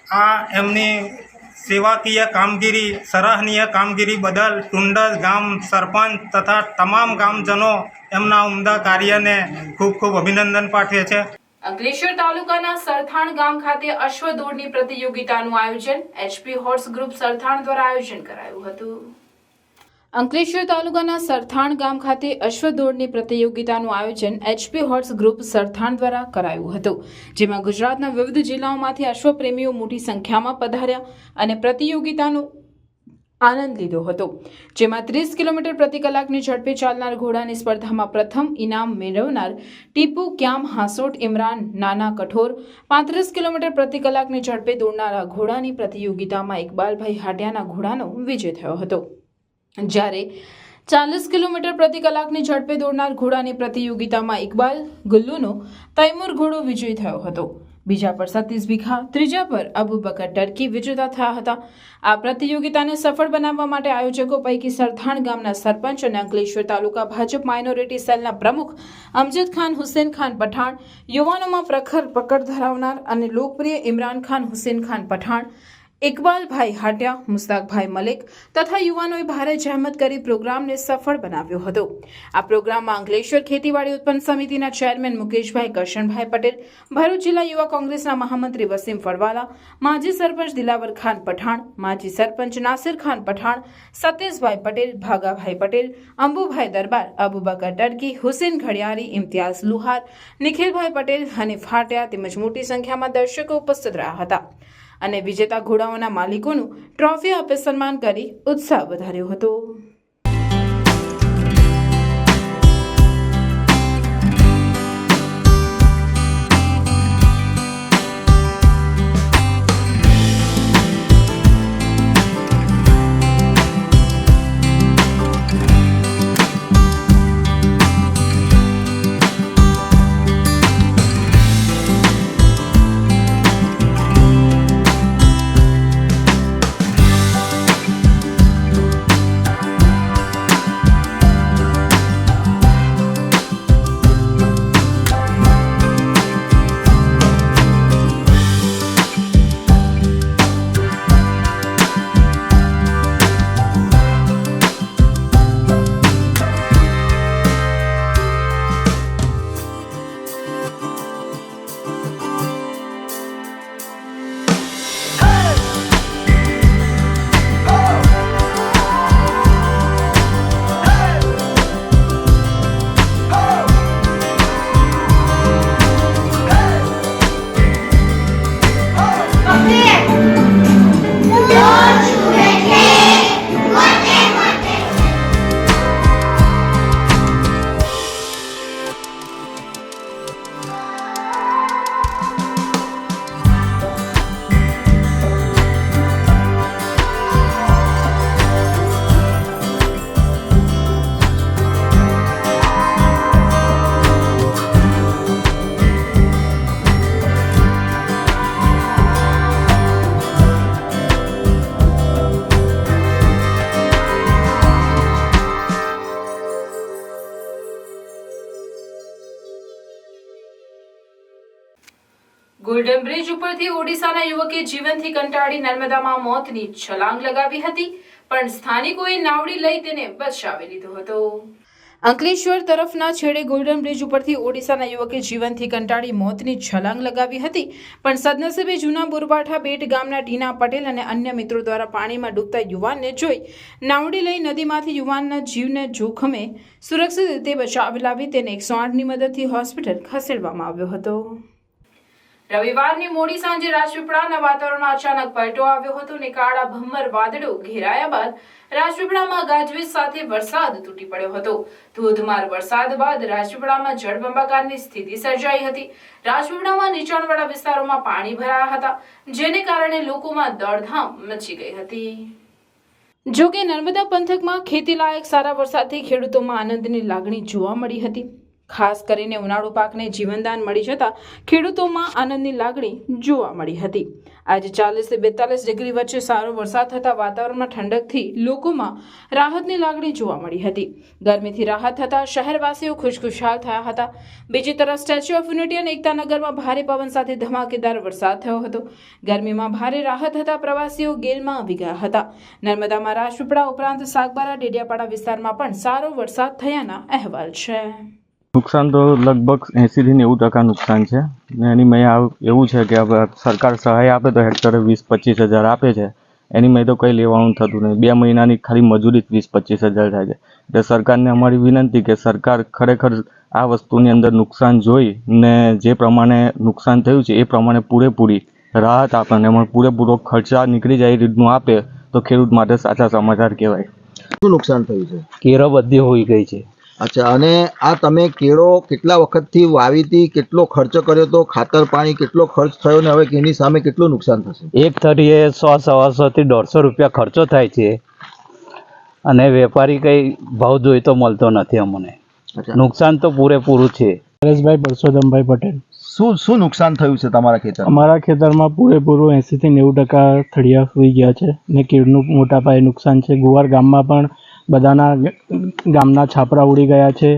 આ એમની સેવાકીય કામગીરી, સરાહનીય કામગીરી બદલ ટુંડજ ગામ સરપંચ તથા તમામ ગામજનો એમના ઉમદા કાર્યને ખૂબ ખૂબ અભિનંદન પાઠવે છે. અંકલેશ્વર તાલુકાના સરથાણ ગામ ખાતે અશ્વ દોડની પ્રતિયોગિતાનું આયોજન HP હોર્સ ગ્રુપ સરથાણ દ્વારા આયોજન કરાયું હતું. અંકલેશ્વર તાલુકાના સરથાણ ગામ ખાતે અશ્વ દોડની પ્રતિયોગિતાનું આયોજન HP હોર્સ ગ્રુપ સરથાણ દ્વારા કરાયું હતું, જેમાં ગુજરાતના વિવિધ જિલ્લાઓમાંથી અશ્વપ્રેમીઓ મોટી સંખ્યામાં પધાર્યા અને પ્રતિયોગિતાનો આનંદ લીધો હતો. જેમાં 30 કિલોમીટર પ્રતિ કલાકની ઝડપે ચાલનાર ઘોડાની સ્પર્ધામાં પ્રથમ ઇનામ મેળવનાર ટીપુ ક્યામ હાંસોટ ઇમરાન નાના કઠોર, 35 કિલોમીટર પ્રતિ કલાકની ઝડપે દોડનારા ઘોડાની પ્રતિયોગિતામાં ઇકબાલભાઈ હાટિયાના ઘોડાનો વિજય થયો હતો. જ્યારે 40 કિલોમીટર પ્રતિ કલાકની ઝડપે દોડનાર ઘોડાની પ્રતિયોગિતામાં ઇકબાલ ગુલ્લુનો તૈમૂર ઘોડો વિજયી થયો હતો. બીજા પર સતીશ ભીખા, ત્રીજા પર અબુબકર ટર્કી વિજેતા થયા હતા. આ પ્રતિયોગિતાને સફળ બનાવવા માટે આયોજકો પૈકી સરથાણ ગામના સરપંચ અને અંકલેશ્વર તાલુકા ભાજપ માઇનોરિટી સેલના પ્રમુખ અમજદ ખાન હુસેન ખાન પઠાણ, યુવાનોમાં પ્રખર પકડ ધરાવનાર અને લોકપ્રિય ઇમરાન ખાન હુસેન ખાન પઠાણ, ઇકબાલભાઈ હાટિયા, મુસ્તાકભાઈ મલિક તથા યુવાનોએ ભારે જહેમત કરી પ્રોગ્રામને સફળ બનાવ્યો હતો. આ પ્રોગ્રામમાં અંકલેશ્વર ખેતીવાડી ઉત્પન્ન સમિતિના ચેરમેન મુકેશભાઈ કરશનભાઈ પટેલ, ભરૂચ જિલ્લા યુવા કોંગ્રેસના મહામંત્રી વસીમ ફળવાલા, માજી સરપંચ દિલાવર ખાન પઠાણ, માજી સરપંચ નાસિર ખાન પઠાણ, સતીશભાઈ પટેલ, ભાગાભાઈ પટેલ, અંબુભાઈ દરબાર, અબુબકર ટર્કી, હુસેન ઘડિયારી, ઇમ્તિયાઝ લુહાર, નિખિલભાઈ પટેલ, હનીફ હાટિયા તેમજ મોટી સંખ્યામાં દર્શકો ઉપસ્થિત રહ્યા હતા અને વિજેતા ઘોડાઓના માલિકોનું ટ્રોફી આપી સન્માન કરી ઉત્સાહ વધાર્યો હતો. ગોલ્ડન બ્રિજ ઉપરથી ઓડિશાના યુવકે જીવનથી કંટાળી નર્મદામાં મોતની છલાંગ લગાવી હતી, પણ સ્થાનિકોએ નાવડી લઈ તેને બચાવી લીધો હતો. અંકલેશ્વર તરફના છેડે ગોલ્ડન બ્રિજ ઉપરથી ઓડિશાના યુવકે જીવનથી કંટાળી મોતની છલાંગ લગાવી હતી, પણ સદનસીબે જૂના બોરબાઠા બેટ ગામના ટીના પટેલ અને અન્ય મિત્રો દ્વારા પાણીમાં ડૂબતા યુવાનને જોઈ નાવડી લઈ નદીમાંથી યુવાનના જીવને જોખમે સુરક્ષિત રીતે બચાવી લાવી તેને 108ની મદદથી હોસ્પિટલ ખસેડવામાં આવ્યો હતો. રવિવારની મોડી સાંજે રાજપીપળાના વાતાવરણમાં અચાનક પલટો આવ્યો હતો અને કાળા ભમ્મર વાદળો ઘેરાયા બાદ રાજપીપળામાં ગાજવીજ સાથે વરસાદ તૂટી પડ્યો હતો. ધોધમાર વરસાદ બાદ રાજપીપળામાં જળબંબાકારની સ્થિતિ સર્જાઈ હતી. રાજપીપળામાં નીચાણવાળા વિસ્તારોમાં પાણી ભરાયા હતા, જેને કારણે લોકોમાં દોડધામ મચી ગઈ હતી. જો કે નર્મદા પંથકમાં ખેતીલાયક સારા વરસાદથી ખેડૂતોમાં આનંદની લાગણી જોવા મળી હતી. ખાસ કરીને ઉનાળુ પાકને જીવનદાન મળી જતા ખેડૂતોમાં આનંદની લાગણી જોવા મળી હતી. આજે 40 થી 42 ડિગ્રી વચ્ચે સારો વરસાદ થતા વાતાવરણમાં ઠંડકથી લોકોમાં રાહતની લાગણી જોવા મળી હતી. ગરમીથી રાહત થતા શહેરવાસીઓ ખુશખુશાલ થયા હતા. બીજી તરફ સ્ટેચ્યુ ઓફ યુનિટી અને એકતાનગરમાં ભારે પવન સાથે ધમાકેદાર વરસાદ થયો હતો. ગરમીમાં ભારે રાહત થતા પ્રવાસીઓ ગેલમાં આવી ગયા હતા. નર્મદામાં રાજપીપળા ઉપરાંત સાગબારા ડેડિયાપાડા વિસ્તારમાં પણ સારો વરસાદ થયાના અહેવાલ છે. નુકસાન તો લગભગ 80 થી 90% નુકસાન છે. એની મેં એવું છે કે હવે સરકાર સહાય આપે તો હેક્ટરે 20-25 હજાર આપે છે. એની મેં તો કંઈ લેવાનું થતું નહીં. 2 મહિનાની ખાલી મજૂરી 20-25 હજાર થાય છે. એટલે સરકારને અમારી વિનંતી કે સરકાર ખરેખર આ વસ્તુની અંદર નુકસાન જોઈ ને જે પ્રમાણે નુકસાન થયું છે એ પ્રમાણે પૂરેપૂરી રાહત આપે અને એમાં પૂરેપૂરો ખર્ચા નીકળી જાય એ રીતનું આપે તો ખેડૂત માટે સાચા સમાચાર કહેવાય. શું નુકસાન થયું છે? કેરો બધી હોઈ ગઈ છે. અચ્છા, અને આ તમે કેળો કેટલા વખતથી વાવી હતી, કેટલો ખર્ચ કર્યો હતો, ખાતર પાણી કેટલો ખર્ચ થયો ને હવે એની સામે કેટલું નુકસાન થશે? એક થરીએ 100-125 થી 150 રૂપિયા ખર્ચો થાય છે અને વેપારી કઈ ભાવ જોઈ તો મળતો નથી અમને. નુકસાન તો પૂરેપૂરું છે. પરેશભાઈ પરસોત્તમભાઈ પટેલ. શું નુકસાન થયું છે તમારા ખેતરમાં? અમારા ખેતરમાં પૂરેપૂરું 80 થી 90% થળિયા સુઈ ગયા છે ને કેળનું મોટા પાયે નુકસાન છે. ગુવાર ગામમાં પણ બધાના ગામના છાપરા ઉડી ગયા છે.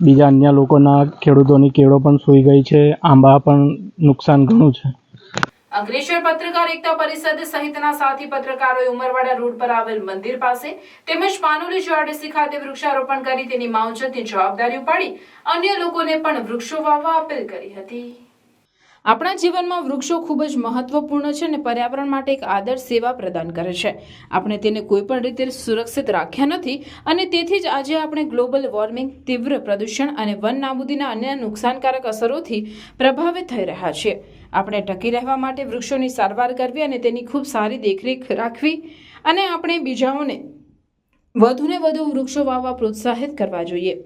બીજા અન્ય લોકોના ખેડૂતોની કેળો પણ સૂઈ ગઈ છે. આંબા પણ નુકસાન ઘણું છે. અંકલેશ્વર પત્રકાર એકતા પરિષદ સહિતના સાથી પત્રકારોએ ઉમરવાડા રોડ પર આવેલ મંદિર પાસે તેમજ પાનોલી જીઆઈડીસી ખાતે વૃક્ષારોપણ કરી તેની માવજતની જવાબદારી ઉપાડી અન્ય લોકોને પણ વૃક્ષો વાવવા અપીલ કરી હતી. આપણા જીવનમાં વૃક્ષો ખૂબ જ મહત્વપૂર્ણ છે અને પર્યાવરણ માટે એક આદર્શ સેવા પ્રદાન કરે છે. આપણે તેને કોઈ પણ રીતે સુરક્ષિત રાખ્યા નથી અને તેથી જ આજે આપણે ગ્લોબલ વોર્મિંગ, તીવ્ર પ્રદૂષણ અને વન નાબૂદીના અન્ય નુકસાનકારક અસરોથી પ્રભાવિત થઈ રહ્યા છીએ. આપણે ટકી રહેવા માટે વૃક્ષોની સારવાર કરવી અને તેની ખૂબ સારી દેખરેખ રાખવી અને આપણે બીજાઓને વધુને વધુ વૃક્ષો વાવવા પ્રોત્સાહિત કરવા જોઈએ.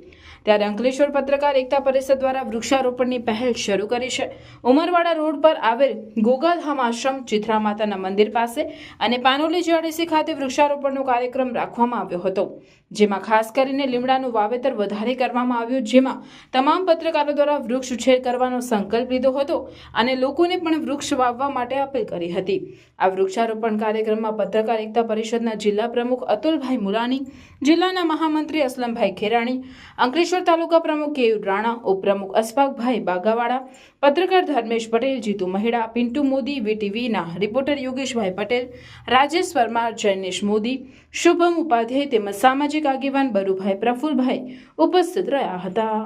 ત્યારે અંકલેશ્વર પત્રકાર એકતા પરિષદ દ્વારા વૃક્ષારોપણની પહેલ શરૂ કરી છે. ઉમરવાડા રોડ પર આવેલ ગોગાધામ આશ્રમ, ચિત્રા માતાના મંદિર પાસે અને પાનોલી જીઆઈડીસી ખાતે વૃક્ષારોપણનો કાર્યક્રમ રાખવામાં આવ્યો હતો, જેમાં ખાસ કરીને લીમડાનું વાવેતર વધારે કરવામાં આવ્યું, જેમાં તમામ પત્રકારો દ્વારા વૃક્ષ ઉછેર કરવાનો સંકલ્પ લીધો હતો અને લોકોને પણ વૃક્ષ વાવવા માટે અપીલ કરી હતી. આ વૃક્ષારોપણ કાર્યક્રમમાં પત્રકાર એકતા પરિષદના જિલ્લા પ્રમુખ અતુલભાઈ મુલાની, જિલ્લાના મહામંત્રી અસલમભાઈ ખેરાણી, અંકલેશ્વર તાલુકા પ્રમુખ કે રાણા, ઉપપ્રમુખ અશફાકભાઈ બાગાવાડા, પત્રકાર ધર્મેશ પટેલ, જીતુ મહેડા, પિન્ટુ મોદી, વીટીવીના રિપોર્ટર યોગેશભાઈ પટેલ, રાજેશ પરમાર, જૈનેશ મોદી, શુભમ ઉપાધ્યાય તેમજ સામાજિક આગેવાન બરુભાઈ પ્રફુલભાઈ ઉપસ્થિત રહ્યા હતા.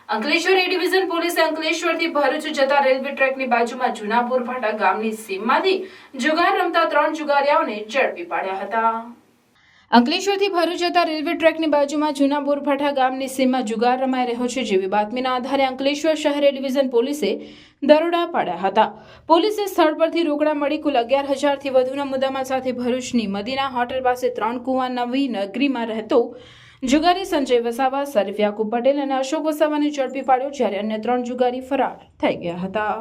અંકલેશ્વર એ ડિવિઝન પોલીસે અંકલેશ્વરથી ભરૂચ જતા રેલવે ટ્રેકની બાજુમાં જૂના બોરભાટા ગામની સીમમાંથી જુગાર રમતા 3 જુગારીઓને ઝડપી પાડ્યા હતા. અંકલેશ્વરથી ભરૂચ જતા રેલવે ટ્રેકની બાજુમાં જૂના બોરભાટા ગામની સીમમાં જુગાર રમાઈ રહ્યો છે, જેવી બાતમીના આધારે અંકલેશ્વર શહેર એ ડિવિઝન પોલીસે દરોડા પાડ્યા હતા. પોલીસે સ્થળ પરથી રોકડા મળી કુલ 11,000થી વધુના મુદ્દામાલ સાથે ભરૂચની મદીના હોટેલ પાસે 3 કુવા નવી નગરીમાં રહેતો જુગારી સંજય વસાવા, શરીફ યાકુબ પટેલ અને અશોક વસાવાને ઝડપી પાડ્યો, જ્યારે અન્ય 3 જુગારી ફરાર થઈ ગયા હતા.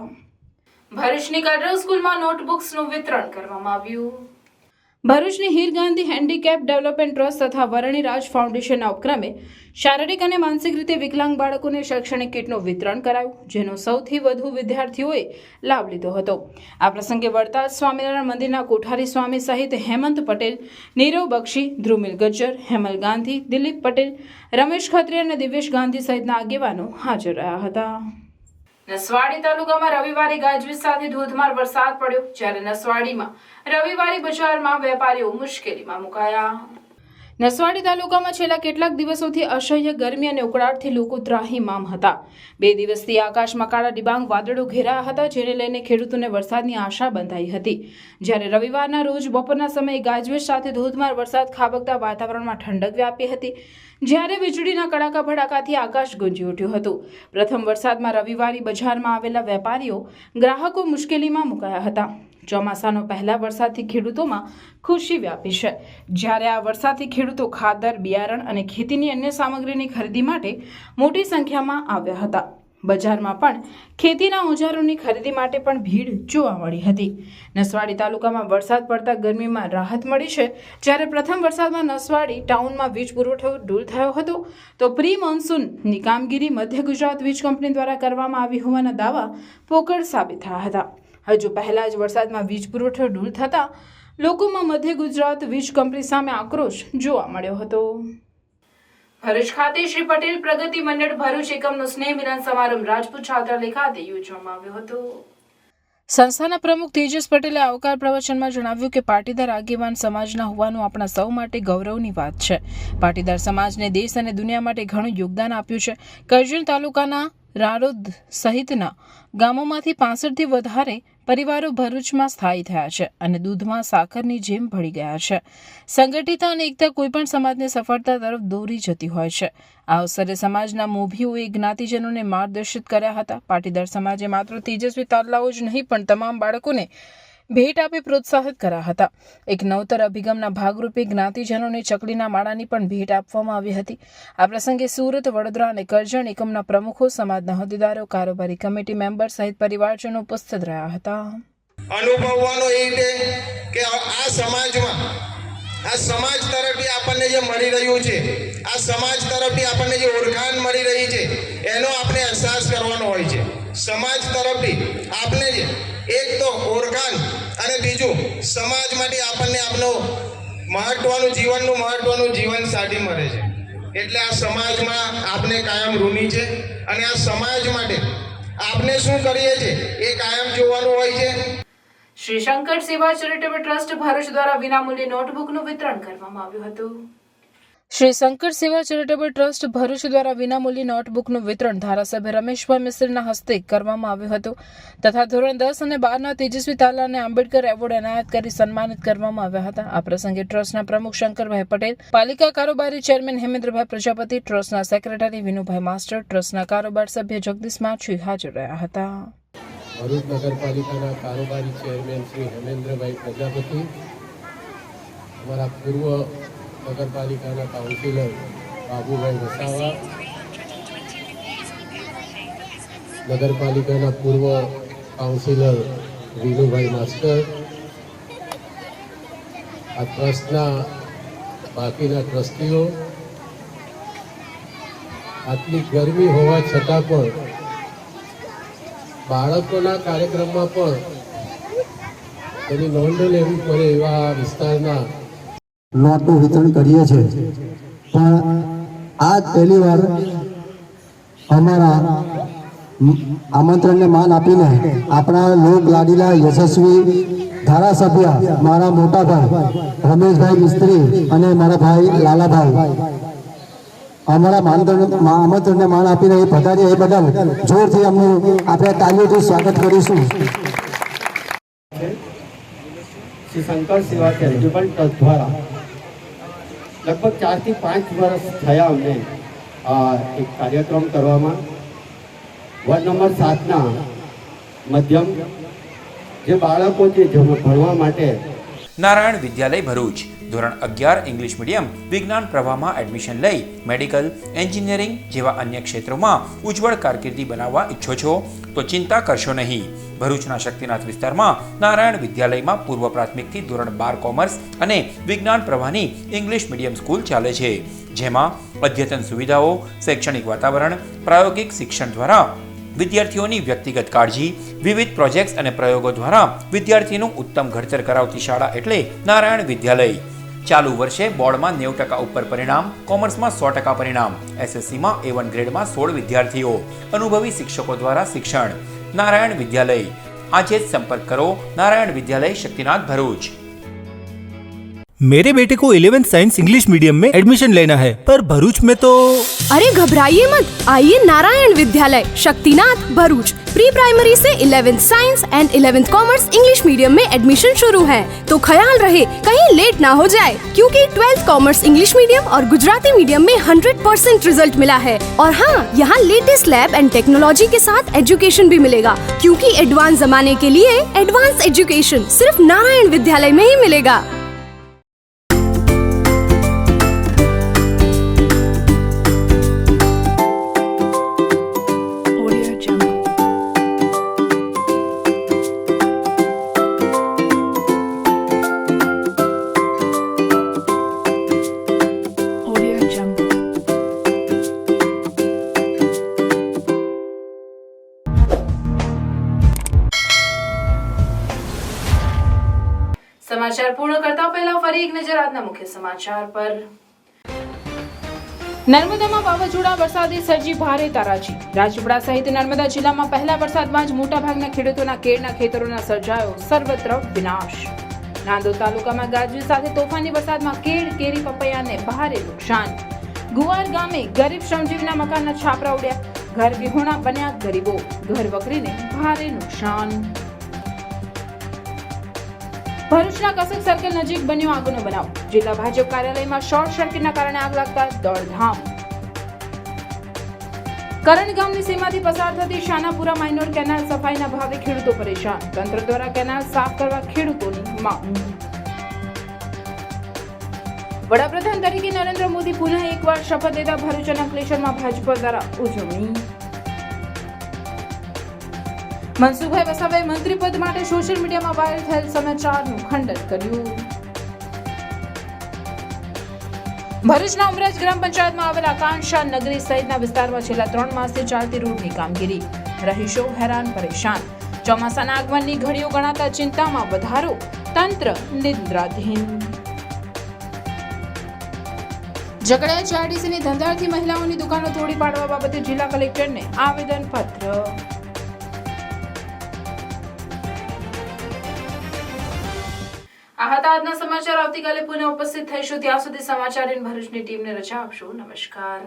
ભરૂચની કડર સ્કૂલમાં નોટબુક્સનું વિતરણ કરવામાં આવ્યું. ભરૂચની Heer Gandhi handicap development trust તથા વરણી રાજ ફાઉન્ડેશનના ઉપક્રમે શારીરિક અને માનસિક રીતે વિકલાંગ બાળકોને શૈક્ષણિક કીટનું વિતરણ કરાયું, જેનો સૌથી વધુ વિદ્યાર્થીઓએ લાભ લીધો હતો. આ પ્રસંગે વડતાલ સ્વામિનારાયણ મંદિરના કોઠારી સ્વામી સહિત હેમંત પટેલ, નીરવ બક્ષી, ધ્રુમિલ ગજ્જર, હેમલ ગાંધી, દિલીપ પટેલ, રમેશ ખત્રી અને દિવેશ ગાંધી સહિતના આગેવાનો હાજર રહ્યા હતા. નસવાડી તાલુકામાં રવિવારે ગાજવીજ સાથે ધોધમાર વરસાદ પડ્યો, જ્યારે નસવાડીમાં રવિવારે બજારમાં વેપારીઓ મુશ્કેલીમાં મુકાયા. નસવાડી તાલુકામાં છેલ્લા કેટલાક દિવસોથી અસહ્ય ગરમી અને ઉકળાટથી લોકો ત્રાહિમામ હતા. 2 દિવસથી આકાશમાં કાળા ડિબાંગ વાદળો ઘેરાયા હતા, જેને લઈને ખેડૂતોને વરસાદની આશા બંધાઈ હતી. જ્યારે રવિવારના રોજ બપોરના સમયે ગાજવીજ સાથે ધોધમાર વરસાદ ખાબકતા વાતાવરણમાં ઠંડક વ્યાપી હતી, જ્યારે વીજળીના કડાકા ભડાકાથી આકાશ ગુંજી ઉઠ્યું હતું. પ્રથમ વરસાદમાં રવિવારે બજારમાં આવેલા વેપારીઓ, ગ્રાહકો મુશ્કેલીમાં મુકાયા હતા. ચોમાસાનો પહેલા વરસાદથી ખેડૂતોમાં ખુશી વ્યાપી છે, જ્યારે આ વરસાદથી ખેડૂતો ખાતર, બિયારણ અને ખેતીની અન્ય સામગ્રીની ખરીદી માટે મોટી સંખ્યામાં આવ્યા હતા. બજારમાં પણ ખેતીના ઓજારોની ખરીદી માટે પણ ભીડ જોવા મળી હતી. નસવાડી તાલુકામાં વરસાદ પડતા ગરમીમાં રાહત મળી છે, જ્યારે પ્રથમ વરસાદમાં નસવાડી ટાઉનમાં વીજ પુરવઠો ડૂલ થયો હતો, તો પ્રી મોન્સૂનની કામગીરી મધ્ય ગુજરાત વીજ કંપની દ્વારા કરવામાં આવી હોવાના દાવા પોકળ સાબિત થયા હતા. હજુ પહેલા જ વરસાદમાં વીજ પુરવઠો ડૂલ થતાં લોકોમાં મધ્ય ગુજરાત વીજ કંપની સામે આક્રોશ જોવા મળ્યો હતો. ભરૂચ ખાતે શ્રી પટેલ પ્રગતિ મંડળ ભરૂચ એકમનો સ્નેહ મિલન સમારંભ રાજપૂત છાત્રાલય ખાતે યોજવામાં આવ્યો હતો. સંસ્થાના પ્રમુખ તેજસ પટેલે આવકાર પ્રવચનમાં જણાવ્યું કે પાટીદાર આગેવાન સમાજના હોવાનું આપણા સૌ માટે ગૌરવની વાત છે. પાટીદાર સમાજને દેશ અને દુનિયા માટે ઘણું યોગદાન આપ્યું છે. કરજણ તાલુકાના રારોદ સહિતના ગામોમાંથી 65થી વધારે પરિવારો ભરૂચમાં સ્થાયી થયા છે અને દૂધમાં સાકરની જેમ ભળી ગયા છે. સંગઠિત અને એકતા કોઈપણ સમાજને સફળતા તરફ દોરી જતી હોય છે. આ અવસરે સમાજના મોભીઓએ જ્ઞાતિજનોને માર્ગદર્શિત કર્યા હતા. પાટીદાર સમાજે માત્ર તેજસ્વી તારલાઓ જ નહીં પણ તમામ બાળકોને ભેટ આપી પ્રોત્સાહિત કર્યા હતા. એક નવતર અભિગમના ભાગરૂપે જ્ઞાતિજનોને ચકલીના માળાની પણ ભેટ આપવામાં આવી હતી. આ પ્રસંગે સુરત, વડોદરા અને કરજણ એકમના પ્રમુખો, સમાજના હોદ્દેદારો, કારોબારી કમિટી મેમ્બર સહિત પરિવારજનો ઉપસ્થિત રહ્યા હતા. અનુભવવાનો એ છે કે આ સમાજમાં, આ સમાજ તરફથી આપણને જે મળી રહ્યું છે, આ સમાજ તરફથી આપણને જે ઓળખાણ મળી રહી છે, એનો આપણે અહેસાસ કરવાનો હોય છે. સમાજ તરફથી આપણે જે એક તો ઓળખાણ અને બીજું સમાજ માટે આપણને આપણું મહત્વનું જીવન સાથી મળે છે. એટલે આ સમાજમાં આપણે કાયમ ઋણી છે અને આ સમાજ માટે આપણે શું કરીએ છીએ એ કાયમ જોવાનું હોય છે. શ્રી શંકર સેવા ચેરિટેબલ ટ્રસ્ટ ભરૂચ દ્વારા વિનામૂલ્યે નોટબુકનું વિતરણ કરવામાં આવ્યું હતું. શ્રી શંકર સેવા ચેરિટેબલ ટ્રસ્ટ ભરૂચ દ્વારા વિનામૂલ્યે નોટબુકનું વિતરણ ધારાસભ્ય રમેશભાઈ મિસ્ત્રીના હસ્તે કરવામાં આવ્યું હતું તથા ધોરણ 10 અને 12ના તેજસ્વી તાલાને આંબેડકર એવોર્ડ એનાયત કરી સન્માનિત કરવામાં આવ્યા હતા. આ પ્રસંગે ટ્રસ્ટના પ્રમુખ શંકરભાઈ પટેલ, પાલિકા કારોબારી ચેરમેન હેમેન્દ્રભાઈ પ્રજાપતિ, ટ્રસ્ટના સેક્રેટરી વિનુભાઈ માસ્ટર, ટ્રસ્ટના કારોબાર સભ્ય જગદીશ માછી હાજર રહ્યા હતા. ભરૂચ નગરપાલિકાના કારોબારી ચેરમેન શ્રી હેમેન્દ્રભાઈ પ્રજાપતિ, અમારા પૂર્વ નગરપાલિકાના કાઉન્સિલર બાબુભાઈ વસાવા, નગરપાલિકાના પૂર્વ કાઉન્સિલર વિનુભાઈ માસ્ટર, આ ટ્રસ્ટના બાકીના ટ્રસ્ટીઓ, આટલી ગરમી હોવા છતાં પણ બાળકોના કાર્યક્રમમાં પણ તેની નોંધ લેવી પડે એવા વિસ્તારના નોટનું વિતરણ કરીએ છીએ. પણ આજ પહેલી વાર અમારા આમંત્રણને માન આપીને આપણા લોક લાડીલા યશસ્વી ધારાસભ્ય મારા મોટા ભાઈ રમેશભાઈ મિસ્ત્રી અને મારા ભાઈ લાલાભાઈ અમારા આમંત્રણને માન આપીને એ પધાર્યા એ બદલ જોરથી અમને આપણે તાલીઓથી સ્વાગત કરીશું. શ્રી શંકર સેવા ચેરિટેબલ ટ્રસ્ટ દ્વારા લગભગ 4 થી 5 વર્ષ થયા અમને એક કાર્યક્રમ કરવામાં. વોર્ડ નંબર 7ના મધ્યમ જે બાળકો છે ભણવા માટે નારાયણ વિદ્યાલય ભરૂચ ધોરણ 11 ઇંગ્લિશ મીડિયમ વિજ્ઞાન પ્રવાહમાં એડમિશન લઈ મેડિકલ, એન્જિનિયરિંગ જેવા અન્ય ક્ષેત્રોમાં ઉજ્જવળ કારકિર્દી બનાવવા ઈચ્છો છો તો ચિંતા કરશો નહીં. ભરૂચના શક્તિનાથ વિસ્તારમાં નારાયણ વિદ્યાલયમાં પૂર્વ પ્રાથમિકથી ધોરણ 12 કોમર્સ અને વિજ્ઞાન પ્રવાહની ઇંગ્લિશ મીડિયમ સ્કૂલ ચાલે છે, જેમાં અદ્યતન સુવિધાઓ, શૈક્ષણિક વાતાવરણ, પ્રાયોગિક શિક્ષણ દ્વારા વિદ્યાર્થીઓની વ્યક્તિગત કાળજી, વિવિધ પ્રોજેક્ટ્સ અને પ્રયોગો દ્વારા વિદ્યાર્થીનું ઉત્તમ ઘડતર કરાવતી શાળા એટલે નારાયણ વિદ્યાલય. ચાલુ વર્ષે બોર્ડમાં 90% ઉપર પરિણામ, કોમર્સમાં 100% પરિણામ, એસએસસીમાં A1 ગ્રેડમાં 16 વિદ્યાર્થીઓ, અનુભવી શિક્ષકો દ્વારા શિક્ષણ. नारायण विद्यालय आज ही संपर्क करो. नारायण विद्यालय शक्तिनाथ भरूच. मेरे बेटे को 11th साइंस इंग्लिश मीडियम में एडमिशन लेना है, पर भरूच में तो... अरे घबराइए मत, आइए नारायण विद्यालय शक्तिनाथ भरूच. प्री प्राइमरी से 11th science and 11th commerce English medium में एडमिशन शुरू है, तो ख्याल रहे कहीं लेट ना हो जाए, क्योंकि 12th कॉमर्स इंग्लिश मीडियम और गुजराती मीडियम में 100% रिजल्ट मिला है. और हाँ, यहाँ लेटेस्ट लैब एंड टेक्नोलॉजी के साथ एजुकेशन भी मिलेगा, क्योंकि एडवांस जमाने के लिए एडवांस एजुकेशन सिर्फ नारायण विद्यालय में ही मिलेगा. સમાચાર પૂર્ણ કરતા પહેલા ફરી એક નજર આજના મુખ્ય સમાચાર પર. નર્મદામાં વાવાઝોડા વરસાદે સર્જી ભારે તારાજી. રાજપીપળા સહિત નર્મદા જિલ્લામાં પહેલા વરસાદમાં જ મોટાભાગના ખેડૂતોના કેળના ખેતરોના સર્જાયો સર્વત્ર વિનાશ. નાંદોદ તાલુકામાં ગાજવીજ સાથે તોફાની વરસાદમાં કેળ, કેરી, પપૈયાને ભારે નુકસાન. ગુવાર ગામે ગરીબ શ્રમજીવીના મકાનના છાપરા ઉડ્યા. ઘર વિહોણા બન્યા ગરીબો. ઘર વકરીને ભારે નુકસાન. ભરૂચના કસક સર્કલ નજીક બન્યો આગનો બનાવ. જિલ્લા ભાજપ કાર્યાલયમાં શોર્ટ સર્કિટના કારણે આગ લાગતા દોડધામ. કરણ ગામની સીમાથી પસાર થતી શાનાપુરા માઇનોર કેનાલ સફાઈના ભાવે ખેડૂતો પરેશાન. તંત્ર દ્વારા કેનાલ સાફ કરવા ખેડૂતોની માંગ. વડાપ્રધાન તરીકે નરેન્દ્ર મોદી પુનઃ એકવાર શપથ લેતા ભરૂચ અને અંકલેશ્વરમાં ભાજપ દ્વારા ઉજવણી. મનસુખભાઈ વસાવાએ મંત્રી પદ માટે સોશિયલ મીડિયામાં વાયરલ થયેલ સમાચારનું ખંડન કર્યું. ભરૂચના ઉમરાજ ગ્રામ પંચાયતમાં આવેલા આકાંક્ષા નગરી સહિતના વિસ્તારમાં છેલ્લા 3 માસથી ચાલતી રોડની કામગીરી. રહીશો હેરાન પરેશાન. ચોમાસાના આગમનની ઘડીઓ ગણાતા ચિંતામાં વધારો. તંત્ર નિદ્રાધીન. ઝઘડિયા જીઆઈડીસીની ધંધાર્થી મહિલાઓની દુકાનો તોડી પાડવા બાબતે જિલ્લા કલેક્ટરને આવેદનપત્ર. હતા આજના સમાચાર. આવતીકાલે પુનઃ ઉપસ્થિત થઈશું. ત્યાં સુધી સમાચાર ઇન ભરૂચની ટીમને રજા આપશો. નમસ્કાર.